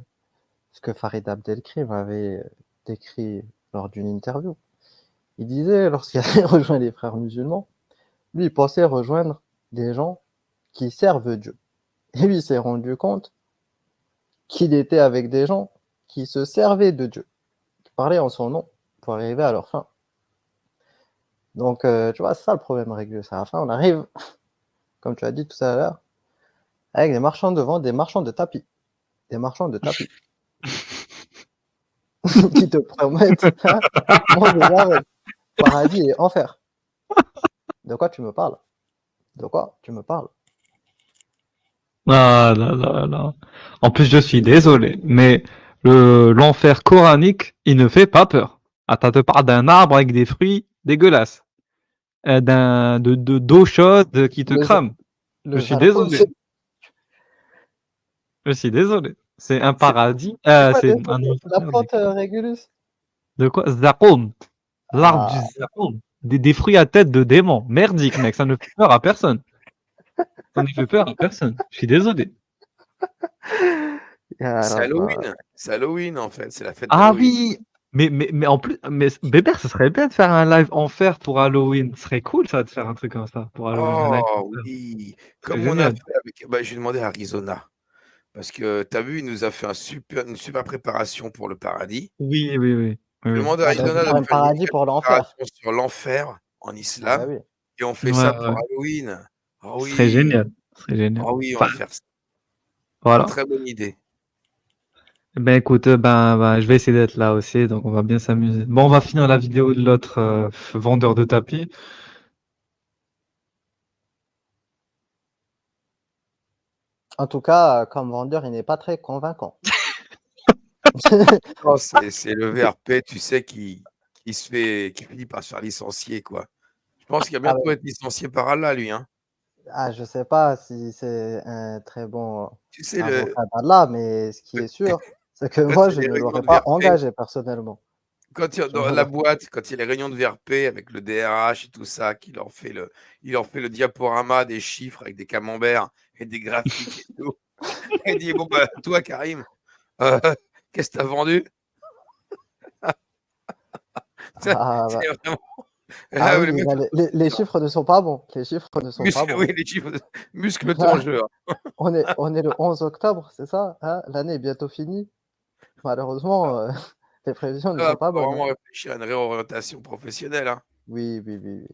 ce que Farid Abdelkrim avait décrit lors d'une interview. Il disait, lorsqu'il avait rejoint les frères musulmans, lui, il pensait rejoindre des gens qui servent Dieu. Et lui, il s'est rendu compte qu'il était avec des gens qui se servaient de Dieu, qui parlaient en son nom pour arriver à leur fin. Donc, tu vois, c'est ça le problème réglé. À la fin, on arrive, comme tu as dit tout à l'heure, avec des marchands de vente, des marchands de tapis. Des marchands de tapis. Qui te promettent monde et merveille, paradis et enfer. De quoi tu me parles? Ah là. En plus, je suis désolé, mais l'enfer coranique, il ne fait pas peur. Attends, te parle d'un arbre avec des fruits dégueulasses, d'eau chaude qui te crame. Je suis désolé. C'est un paradis. C'est un la enfer. plante Régulus. De quoi? Zakoum. L'arbre du Ah, zakoum. Des fruits à tête de démon. Merdique, mec, ça ne fait peur à personne. On ne fait peur à personne. Je suis désolé. Ya C'est Rabba. Halloween. C'est Halloween, en fait. C'est la fête Ah d'Halloween. oui! Mais en plus, Bébert, ce serait bien de faire un live enfer pour Halloween. Ce serait cool, ça, de faire un truc comme ça pour Halloween. Un live Oh enfer. oui, Ce serait comme on a génial. fait avec, bah, j'ai demandé à Arizona, parce que tu as vu, il nous a fait une super préparation pour le paradis. Oui, oui, oui. Oui, J'ai oui. demandé à Ah bah, Arizona de faire un faire une mini paradis pour l'enfer. préparation sur l'enfer en Ah bah islam, oui. et on fait Ouais, ça pour ouais. Halloween. Ah Ce serait oui, génial. Ce serait génial. ah oui, on Enfin, va faire ça. voilà. Très bonne idée. Ben écoute, ben, je vais essayer d'être là aussi, donc on va bien s'amuser. Bon, on va finir la vidéo de l'autre vendeur de tapis. En tout cas, comme vendeur, il n'est pas très convaincant. Non, c'est le VRP, tu sais, qui finit par se faire licencier, quoi. Je pense qu'il va Ah, bientôt être licencié par Allah, lui, hein. je sais pas si c'est un très bon Tu sais, avocat d'Allah, mais ce qui est sûr, c'est que quand moi, il y a je les ne réunions l'aurais de pas VRP, engagé personnellement. dans la boîte, quand il y a les réunions de VRP avec le DRH et tout ça, il leur fait le diaporama des chiffres avec des camemberts et des graphiques et tout. Et il dit, bon, bah, toi, Karim, euh, qu'est-ce que tu as vendu? Ah, bah, C'est vraiment. Et ah là, oui, le mec, les chiffres ne sont pas bons. Les chiffres ne sont pas oui, bons. les chiffres, muscle ton jeu, hein. On est le 11 octobre, c'est ça, hein? L'année est bientôt finie. Malheureusement, les prévisions ne Là, sont pas faut bonnes, hein. vraiment réfléchir à une réorientation professionnelle, hein. Oui, oui, oui, oui.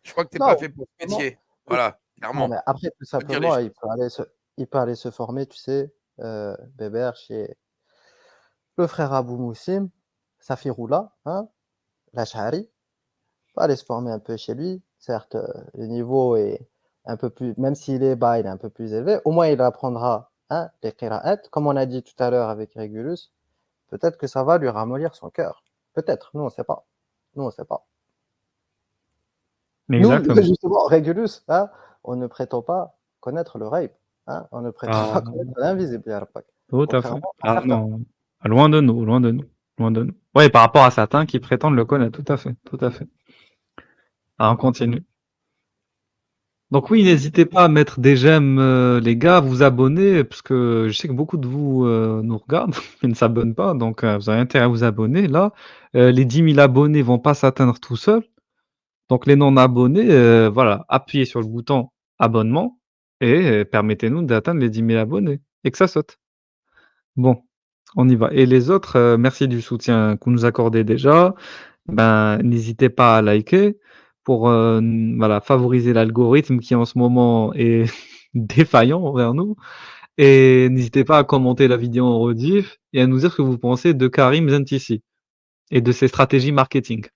Je crois que tu n'es pas Non, fait pour ce non, métier. Voilà, non, clairement. mais après, tout Faut dire les simplement, choses. il peut aller se former, tu sais, Bébert, chez le frère Abou Moussim, Safiroula, hein, l'Ash'ari. Il peut aller se former un peu chez lui. Certes, le niveau est un peu plus, même s'il est bas, il est un peu plus élevé. Au moins, il apprendra, hein, les qira'at. Comme on a dit tout à l'heure avec Régulus, peut-être que ça va lui ramollir son cœur. Peut-être, nous, on ne sait pas. Nous, on ne sait pas. Nous, Exactement. justement, Régulus, hein, on ne prétend pas connaître le ghaib, hein, on ne prétend Ah, pas connaître l'invisible, ya Rabak. tout à fait. Contrairement à Ah certains. non, loin de nous, loin de nous, loin de nous. Ouais, par rapport à certains qui prétendent le connaître, tout à fait, tout à fait. Ah, on continue. Donc oui, n'hésitez pas à mettre des j'aime, les gars, vous abonner, parce que je sais que beaucoup de vous nous regardent et ne s'abonnent pas, donc vous avez intérêt à vous abonner. Là, les 10 000 abonnés vont pas s'atteindre tout seuls. Donc les non-abonnés, voilà, appuyez sur le bouton abonnement et permettez-nous d'atteindre les 10 000 abonnés et que ça saute. Bon, on y va. Et les autres, merci du soutien que vous nous accordez déjà. Ben, n'hésitez pas à liker pour, voilà, favoriser l'algorithme qui en ce moment est défaillant envers nous et n'hésitez pas à commenter la vidéo en rediff et à nous dire ce que vous pensez de Karim Zentissi et de ses stratégies marketing.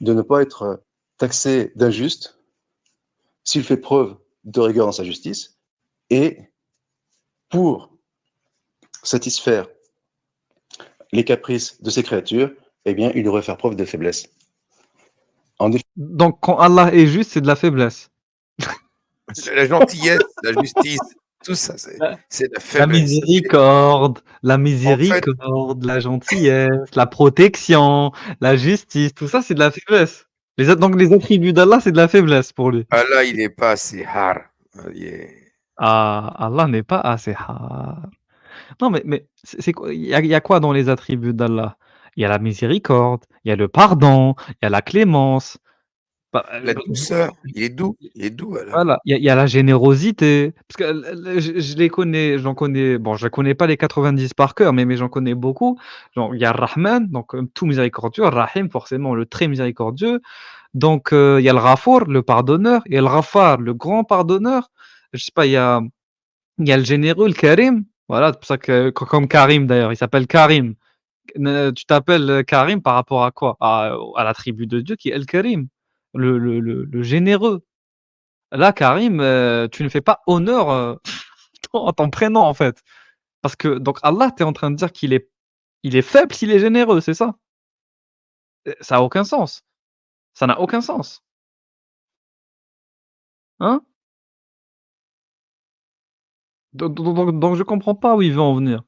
De ne pas être taxé d'injuste s'il fait preuve de rigueur dans sa justice et pour satisfaire les caprices de ces créatures, eh bien, il devrait faire preuve de faiblesse. En Donc quand Allah est juste, c'est de la faiblesse. La gentillesse, la justice, tout ça, c'est de la La faiblesse. la En fait, la gentillesse, la protection, la justice, tout ça, c'est de la faiblesse. Donc les attributs d'Allah, c'est de la faiblesse pour lui. Allah, il n'est pas assez hard. Ah, Allah n'est pas assez hard. Non, mais c'est quoi? Il y a quoi dans les attributs d'Allah? Il y a la miséricorde, il y a le pardon, il y a la clémence. Bah, La douceur, il est doux, Allah. voilà, il y a la générosité. Parce que je les connais, j'en connais, bon, je ne connais pas les 90 par cœur, mais j'en connais beaucoup. Genre, il y a Rahman, donc tout miséricordieux, Rahim, forcément, le très miséricordieux. Donc, il y a le Ghafour, le pardonneur, il y a le Ghaffar, le grand pardonneur. Je sais pas, il y a le généreux, le Karim. Voilà, c'est pour ça que, comme Karim d'ailleurs, il s'appelle Karim. Tu t'appelles Karim par rapport à quoi? À l'attribut de Dieu qui est El Karim, le généreux. Là, Karim, tu ne fais pas honneur à ton prénom, en fait. Parce que, donc, Allah, tu es en train de dire il est faible s'il est généreux, c'est ça? Ça a aucun sens. Ça n'a aucun sens. Hein? Donc je comprends pas où il veut en venir.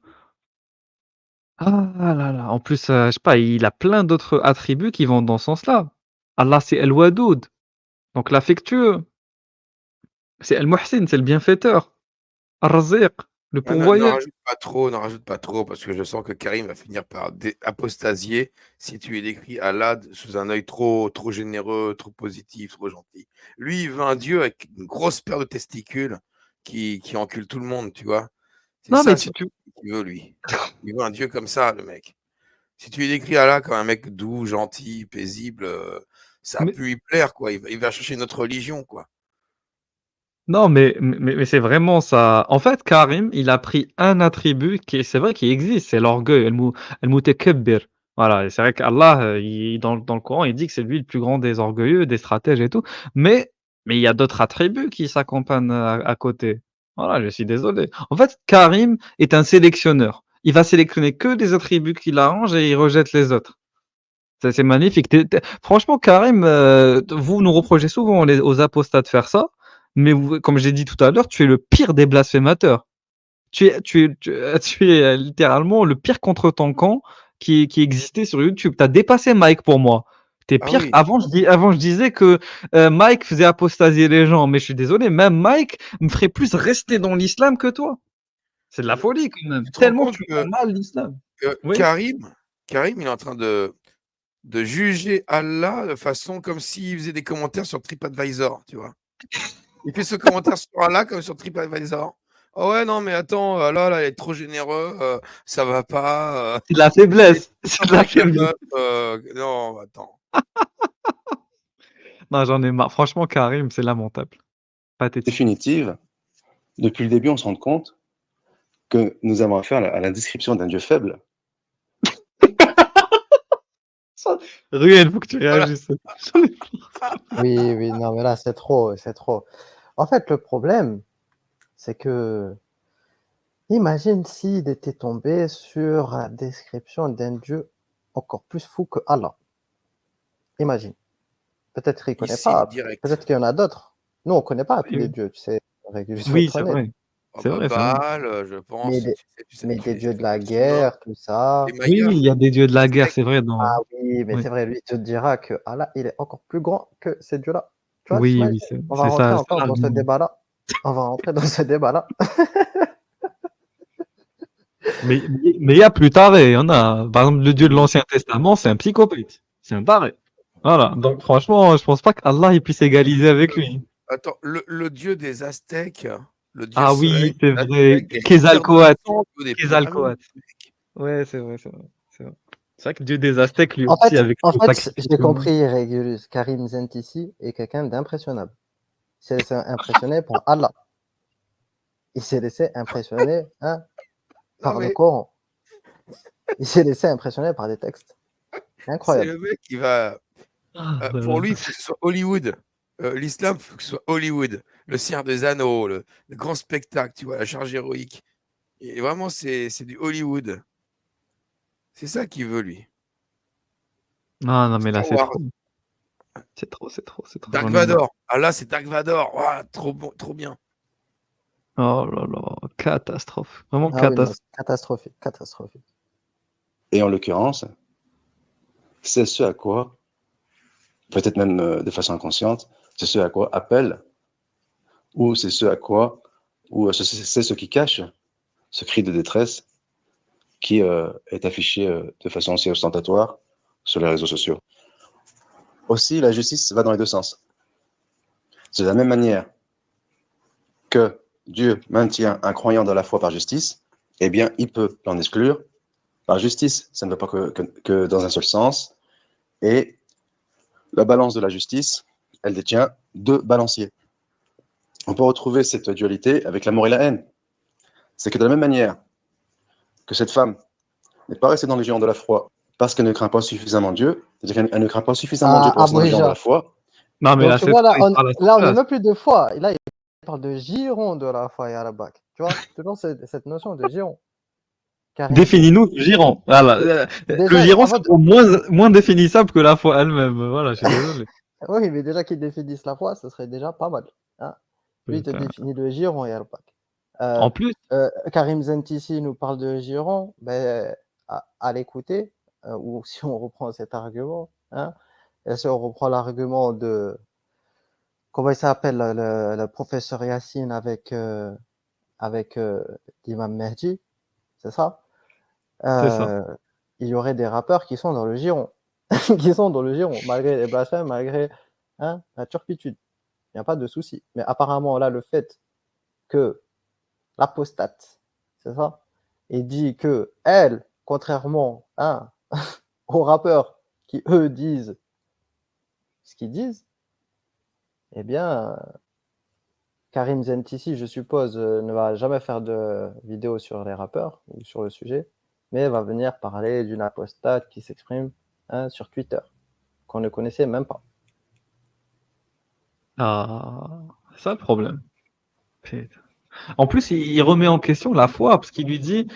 Ah là là, en plus, je sais pas, il a plein d'autres attributs qui vont dans ce sens-là. Allah, c'est El Wadoud, donc l'affectueux. C'est Al-Muhsin, c'est le bienfaiteur. Ar-Raziq, le Ah, pourvoyeur. n'en rajoute pas trop, parce que je sens que Karim va finir par apostasier si tu lui décris Allah sous un œil trop généreux, trop positif, trop gentil. Lui, il veut un Dieu avec une grosse paire de testicules qui encule tout le monde, tu vois. C'est Non, mais ça tu, sur tu- qu'il veut, lui. Il veut un Dieu comme ça, le mec. Si tu lui décris Allah comme un mec doux, gentil, paisible, ça a mais, pu lui plaire, quoi. Il va chercher notre religion, quoi. non, mais c'est vraiment ça. En fait, Karim, il a pris un attribut c'est vrai, qui existe, c'est l'orgueil, al-mutakabbir. Voilà, et c'est vrai qu'Allah, dans le Coran, il dit que c'est lui le plus grand des orgueilleux, des stratèges et tout. Mais il y a d'autres attributs qui s'accompagnent à côté. Voilà, je suis désolé. En fait, Karim est un sélectionneur. Il va sélectionner que des attributs qui l'arrangent et il rejette les autres. Ça, c'est magnifique. Franchement, Karim, vous nous reprochez souvent aux apostats de faire ça, mais comme j'ai dit tout à l'heure, tu es le pire des blasphémateurs. Tu es littéralement le pire contre ton camp qui existait sur YouTube. Tu as dépassé Mike pour moi. T'es Ah pire. oui. Avant, je disais que Mike faisait apostasier les gens, mais je suis désolé, même Mike me ferait plus rester dans l'islam que toi. C'est de la folie quand même. Tu te rends Tellement que compte tu que parles mal l'islam. Oui. Karim, il est en train de juger Allah de façon comme s'il faisait des commentaires sur TripAdvisor, tu vois. Il fait ce commentaire sur Allah comme sur TripAdvisor. Oh ouais, non, mais attends, Allah, là, il est trop généreux, ça va pas. C'est de la Il est faiblesse. C'est de simple la avec la faiblesse. meuf, non, attends. Non, j'en ai marre. Franchement, Karim, c'est lamentable. Pathétique. Définitive, depuis le début, on se rend compte que nous avons affaire à la description d'un Dieu faible. Ruel, faut que tu Voilà. réagisses. J'en ai- Oui, oui, non, mais là, c'est trop, c'est trop. En fait, le problème, c'est que, imagine s'il était tombé sur la description d'un Dieu encore plus fou que Allah. Imagine. Peut-être qu'il ne connaît Ici, pas, peut-être direct. qu'il y en a d'autres. Nous, on ne connaît pas tous Oui, les oui. dieux, tu sais, Régulus, je vais Oui, être c'est honnête. vrai. Oh C'est bah, vrai, c'est vrai. Baal, je Mais pense, des, mais des dieux de la les Chinois, guerre, tout ça. les Oui, Mayas, oui, il y a des dieux de les la guerre, Aztèques. c'est vrai. Ah oui, mais Oui, c'est vrai, lui, il te dira que Allah, il est encore plus grand que ces dieux-là. Tu vois, oui, oui, t'imagines? On va c'est rentrer ça, c'est encore dans ce l'argument. débat-là. On va rentrer dans ce débat-là. Mais il y a plus taré. Il y en a. Par exemple, le dieu de l'Ancien Testament, c'est un psychopathe. C'est un taré. Voilà. Donc, franchement, je pense pas qu'Allah il puisse égaliser avec lui. Attends, le dieu des Aztèques, le dieu Ah soleil oui, c'est des vrai. Aztèques, il respire du Quetzalcoatl. sang des pyramides, Quetzalcoatl. Ouais, c'est vrai, c'est vrai. C'est vrai. C'est vrai que le dieu des Aztèques, lui En aussi, fait, avec en ses fait, sacrifices j'ai humains. compris, Régulus. Karim Zentissi est quelqu'un d'impressionnable. Il s'est laissé impressionner par Allah. Il s'est laissé impressionner non par le mais Coran. Il s'est laissé impressionner par des textes. c'est Incroyable. le mec qui va. Ah là Pour là. lui, il faut que ce soit Hollywood. L'islam, il faut que ce soit Hollywood. Le Seigneur des Anneaux, le grand spectacle, tu vois, la charge héroïque. Et vraiment, c'est du Hollywood. C'est ça qu'il veut, lui. Non, non, mais là, Star c'est Wars, trop. C'est trop, c'est trop, c'est trop. Dark J'en ai marre. Vador. Ah là, c'est Dark Vador. Ouah, trop bon, trop bien. Oh là là. Catastrophe. Vraiment Ah oui, non, catastrophe. c'est catastrophique, catastrophique. Et en l'occurrence, c'est ce à quoi, peut-être même de façon inconsciente, c'est ce à quoi appelle, ou c'est ce à quoi, ou c'est ce qui cache ce cri de détresse qui est affiché de façon aussi ostentatoire sur les réseaux sociaux. Aussi, la justice va dans les deux sens. C'est de la même manière que Dieu maintient un croyant dans la foi par justice, eh bien, il peut l'en exclure par justice. Ça ne va pas que dans un seul sens. Et la balance de la justice, elle détient deux balanciers. On peut retrouver cette dualité avec l'amour et la haine. C'est que de la même manière que cette femme n'est pas restée dans les géants de la foi parce qu'elle ne craint pas suffisamment Dieu, c'est-à-dire qu'elle ne craint pas suffisamment Dieu pour À rester dans les géants de la Abrija. foi. Non, mais Donc, là, tu c'est vois, trop. Il parle à sa là, on n'est place. même plus de foi. Là, il parle de giron de la foi et à la bac. Tu vois, toujours cette notion de giron. Karim Zentissi. Définis-nous le giron. Voilà. Le Déjà, giron, avant c'est encore moins définissable que la foi elle-même. Voilà, je suis désolé. oui, mais déjà qu'il définisse la foi, ce serait déjà pas mal. Hein. Lui, il te Putain. définit le giron et al-bac. En plus, Karim Zentissi nous parle de giron, ben, à l'écouter, ou si on reprend cet argument, hein, et si on reprend l'argument comment il s'appelle, le professeur Yassine avec l'imam Mehdi, c'est ça? C'est ça. Il y aurait des rappeurs qui sont dans le giron, qui sont dans le giron, malgré les blasphèmes, malgré la turpitude. Il n'y a pas de souci. Mais apparemment, là, le fait que l'apostate, c'est ça, et dit que elle, contrairement aux rappeurs qui, eux, disent ce qu'ils disent, eh bien, Karim Zentisi, je suppose, ne va jamais faire de vidéo sur les rappeurs ou sur le sujet, mais va venir parler d'une apostate qui s'exprime sur Twitter, qu'on ne connaissait même pas. Ah, c'est ça le problème. Putain. En plus, il remet en question la foi, parce qu'il lui dit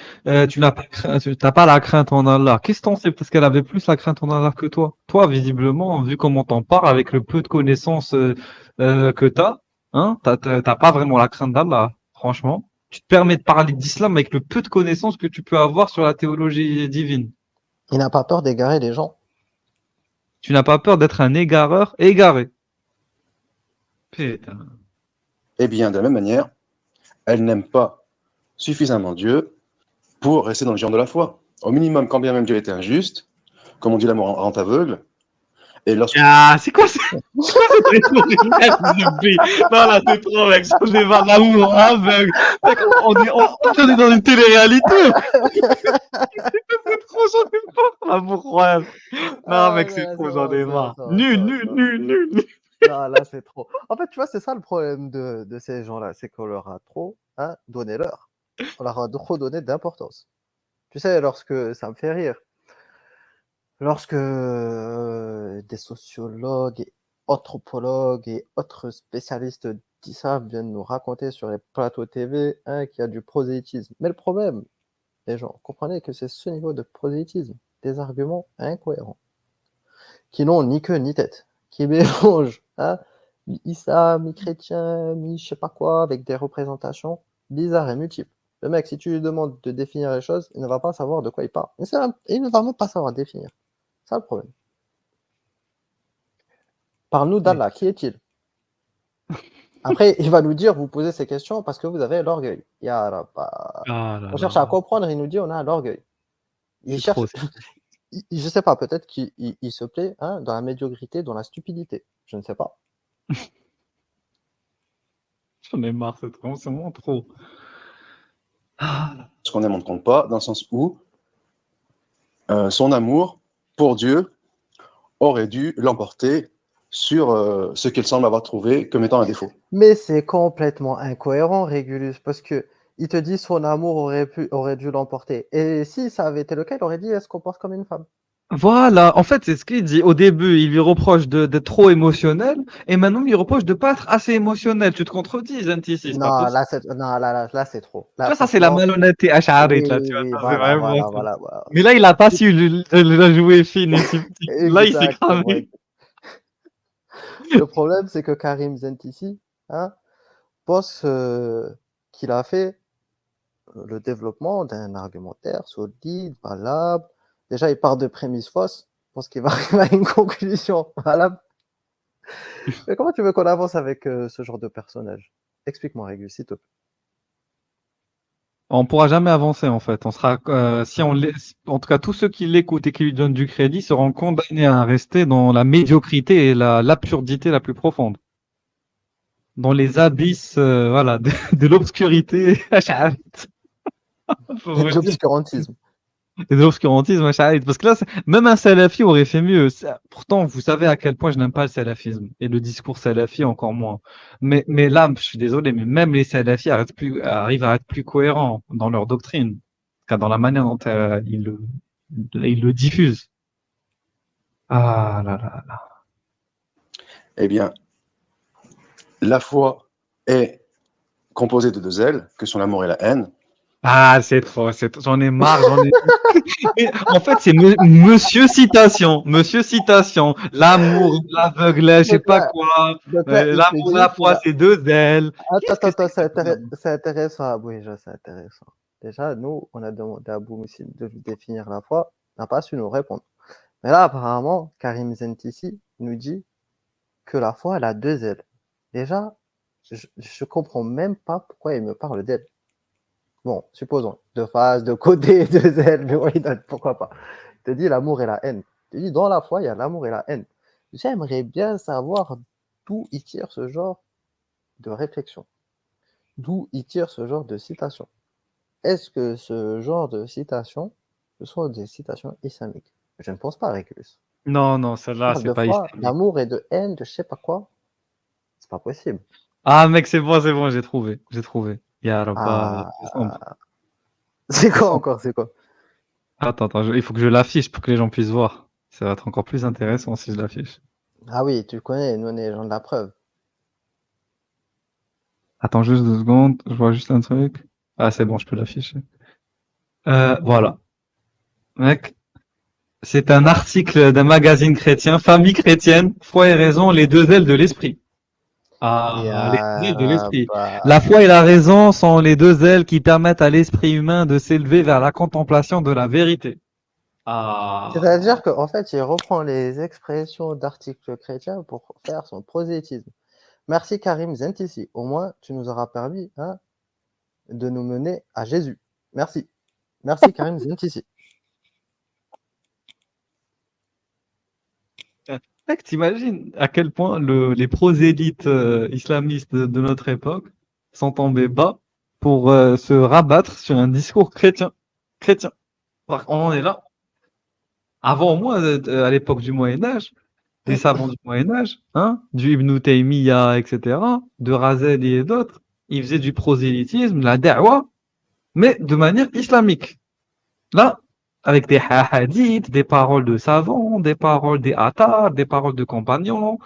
tu n'as pas la crainte en Allah. Qu'est-ce que t'en sais? Parce qu'elle avait plus la crainte en Allah que toi. Toi, visiblement, vu comment t'en parles, avec le peu de connaissances que t'as pas vraiment la crainte d'Allah, franchement. Tu te permets de parler d'islam avec le peu de connaissances que tu peux avoir sur la théologie divine. Il n'a pas peur d'égarer les gens. Tu n'as pas peur d'être un égareur égaré. Putain. Eh bien, de la même manière, elle n'aime pas suffisamment Dieu pour rester dans le genre de la foi. Au minimum, quand bien même Dieu était injuste, comme on dit, l'amour rend aveugle. Et lorsque Ah, c'est quoi cette rhétorique? Non, là, c'est trop, mec. Ça débat l'amour aveugle. Mec, on est dans une télé-réalité. C'est trop, j'en ai marre. L'amour royal. Non, mec, c'est trop, j'en ai marre. Nul. Non, là, c'est trop. En fait, tu vois, c'est ça le problème de ces gens-là, c'est qu'on leur a trop donné l'heure. On leur a trop donné d'importance. Tu sais, lorsque ça me fait rire, lorsque des sociologues, et anthropologues et autres spécialistes d'ISAF viennent nous raconter sur les plateaux TV qu'il y a du prosélytisme. Mais le problème, les gens, comprenez que c'est ce niveau de prosélytisme, des arguments incohérents, qui n'ont ni queue ni tête, qui mélangent mi-Issa, mi-chrétien, mi-je sais pas quoi, avec des représentations bizarres et multiples. Le mec, si tu lui demandes de définir les choses, il ne va pas savoir de quoi il parle. Il ne va même pas savoir définir. C'est ça le problème. Parle-nous d'Allah, qui est-il? Après, il va nous dire, vous posez ces questions parce que vous avez l'orgueil. Ah là On cherche à là. comprendre, il nous dit, on a l'orgueil. Il C'est cherche, trop. je sais pas, peut-être qu'il se plaît dans la médiocrité, dans la stupidité. Je ne sais pas. J'en ai marre, c'est vraiment trop. Ah, ce qu'on aime, on ne compte pas, dans le sens où son amour pour Dieu aurait dû l'emporter sur ce qu'elle semble avoir trouvé comme étant un défaut. Mais c'est complètement incohérent, Régulus, parce que il te dit son amour aurait dû l'emporter. Et si ça avait été le cas, il aurait dit elle se comporte comme une femme. voilà, en fait, c'est ce qu'il dit. Au début, il lui reproche d'être trop émotionnel, et maintenant, il lui reproche de pas être assez émotionnel. Tu te contredis, Zanti, c'est pas Non, possible. là, c'est trop. Tu Là, vois, ça, c'est la franchement, malhonnêteté oui, acharite, là, tu vois, oui, ça, c'est voilà, vraiment voilà, ça. voilà, voilà. Mais là, il a pas su la jouer fine et subtile. Là, il s'est Exactement. cramé. Le problème, c'est que Karim Zentisi pense qu'il a fait le développement d'un argumentaire solide, valable. Déjà, il part de prémices fausses. Je pense qu'il va arriver à une conclusion valable. Mais comment tu veux qu'on avance avec ce genre de personnage? Explique-moi, Régus, s'il te plaît. On pourra jamais avancer, en fait. On sera, si on laisse, en tout cas, tous ceux qui l'écoutent et qui lui donnent du crédit seront condamnés à rester dans la médiocrité et l'absurdité la plus profonde. Dans les abysses, voilà, de l'obscurité acharite. Faut Et de vous dire. l'obscurantisme. Et de l'obscurantisme, acharite. Parce que là, même un salafi aurait fait mieux. Pourtant, vous savez à quel point je n'aime pas le salafisme. Et le discours salafi encore moins. Mais là, je suis désolé, mais même les salafis arrivent à être plus cohérents dans leur doctrine. Car dans la manière dont ils le diffusent. Ah là là là. Eh bien, la foi est composée de deux ailes, que sont l'amour et la haine. Ah, c'est trop, j'en ai marre, Mais en fait, c'est Monsieur Citation, l'amour, l'aveugle, je sais Donc pas là, quoi, donc là, il te l'amour, dit la qu'il foi, a... c'est deux ailes. Attends, Qu'est-ce que attends, c'est que cette merde? c'est intéressant. Oui, c'est intéressant. Déjà, nous, on a demandé à Abou Moussim de lui définir la foi. Il n'a pas su nous répondre. Mais là, apparemment, Karim Zentisi nous dit que la foi, elle a deux ailes. Déjà, je comprends même pas pourquoi il me parle d'elle. Bon, supposons, de face, de côté, de zèle, mais oui, pourquoi pas. Il te dit l'amour et la haine. Il te dit dans la foi, il y a l'amour et la haine. J'aimerais bien savoir d'où il tire ce genre de réflexion, d'où il tire ce genre de citation. Est-ce que ce genre de citation, ce sont des citations islamiques? Je ne pense pas, Réculus. Non, Il celle-là, parle c'est de pas foi, islamique. d'amour et de haine, de je sais pas quoi. C'est pas possible. Ah, mec, c'est bon, j'ai trouvé. Ya Rabba, Ah, c'est sombre. c'est C'est quoi sombre. encore? C'est quoi? Attends, il faut que je l'affiche pour que les gens puissent voir. Ça va être encore plus intéressant si je l'affiche. Ah oui, tu connais, nous on est les gens de la preuve. Attends juste 2 secondes, je vois juste un truc. Ah, c'est bon, je peux l'afficher. Voilà. Mec, c'est un article d'un magazine chrétien, Famille chrétienne, foi et raison, les deux ailes de l'esprit. Ah, les deux ailes de Ya l'esprit. La Rabba. foi et la raison sont les deux ailes qui permettent à l'esprit humain de s'élever vers la contemplation de la vérité. Ah, C'est-à-dire qu'en fait, il reprend les expressions d'articles chrétiens pour faire son prosélytisme. Merci Karim Zentissi. Au moins, tu nous auras permis de nous mener à Jésus. Merci. Merci Karim Zentissi. mec, t'imagines à quel point les prosélytes islamistes de notre époque sont tombés bas pour se rabattre sur un discours chrétien. Chrétien. Alors, on en est là. Avant, moi, à l'époque du Moyen-Âge, des savants du Moyen-Âge, hein, du Ibn Taymiyyah, etc., de Razali et d'autres, ils faisaient du prosélytisme, de la da'wa, mais de manière islamique. Là, avec des hadiths, des paroles de savants, des paroles des athars, des paroles de compagnons,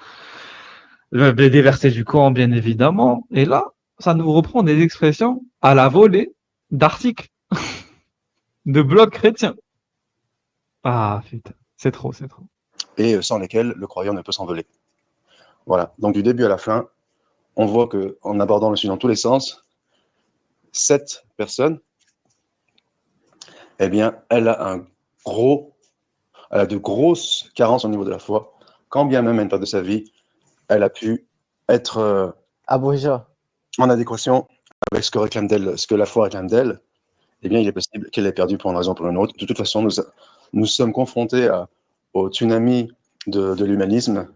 des versets du Coran, bien évidemment. Et là, ça nous reprend des expressions à la volée d'articles, de blogs chrétiens. Ah, putain, c'est trop, c'est trop. Et sans lesquels le croyant ne peut s'envoler. Voilà. Donc du début à la fin, on voit qu'en abordant le sujet dans tous les sens, cette personne, eh bien, elle a de grosses carences au niveau de la foi. Quand bien même à une période de sa vie, elle a pu être Abu Hija. en adéquation avec ce que la foi réclame d'elle, eh bien, il est possible qu'elle ait perdu pour une raison ou pour une autre. De toute façon, nous sommes confrontés au tsunami de l'humanisme.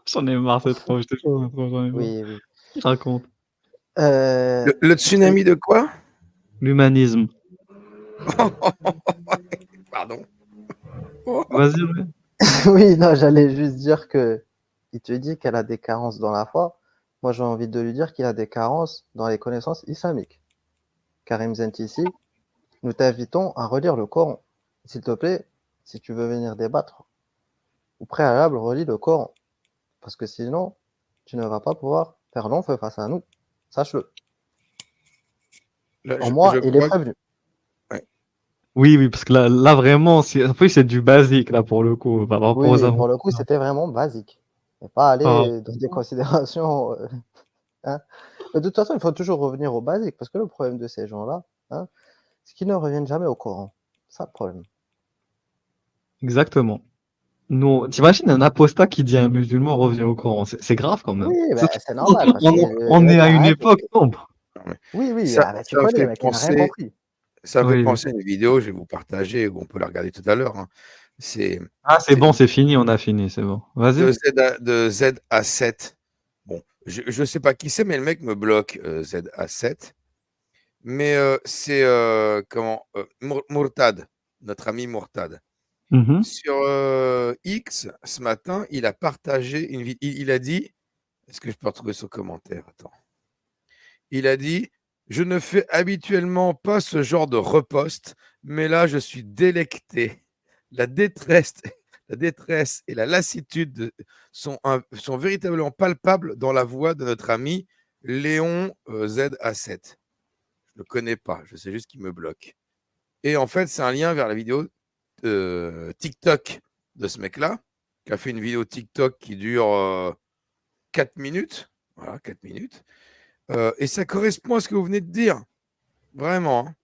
J'en ai marre, c'est trop, je te jure, c'est trop, j'en ai marre. Oui, oui. Je raconte. Le tsunami de quoi? L'humanisme. Pardon. Vas-y, ouais. Oui, non, j'allais juste dire que il te dit qu'elle a des carences dans la foi. Moi, j'ai envie de lui dire qu'il a des carences dans les connaissances islamiques. Karim Zentissi, nous t'invitons à relire le Coran. S'il te plaît, si tu veux venir débattre, au préalable, relis le Coran. Parce que sinon, tu ne vas pas pouvoir faire long feu face à nous. Sache-le. Là, En moi, il est crois que- prévenu. Oui, parce que là vraiment, en plus, c'est du basique, là, pour le coup, par rapport aux Oui, avant. pour le coup, c'était vraiment basique. Et pas Ah, aller dans des considérations. Hein. Mais de toute façon, il faut toujours revenir au basique. Parce que le problème de ces gens-là, hein, c'est qu'ils ne reviennent jamais au Coran. C'est ça le problème. exactement. Nous, t'imagines un apostat qui dit à un musulman revient au Coran, c'est grave quand même. Oui, C'est- bah, c'est normal. Parce qu'il on le est mec à n'a une rien époque compris. sombre. Non, mais Oui, oui, Ça, bah, tu ça me connais, le fait mec, il n'a rien penser, compris. ça me fait Oui, oui. penser à une vidéo, je vais vous partager, on peut la regarder tout à l'heure, hein. C'est Ah, c'est c'est bon, c'est fini, on a fini, c'est bon. Vas-y. de Z à 7. Bon, je ne sais pas qui c'est, mais le mec me bloque Z à 7. Mais c'est Mourtad, notre ami Mourtad. Mhm. Sur X, ce matin, il a partagé une vidéo. Il a dit, est-ce que je peux retrouver son commentaire? Attends. Il a dit, je ne fais habituellement pas ce genre de repost, mais là, je suis délecté. La détresse, la détresse et la lassitude sont véritablement palpables dans la voix de notre ami Léon ZA7. Je ne le connais pas, je sais juste qu'il me bloque. Et en fait, c'est un lien vers la vidéo TikTok de ce mec-là, qui a fait une vidéo TikTok qui dure 4 minutes. Voilà, 4 minutes. Et ça correspond à ce que vous venez de dire. Vraiment. Hein.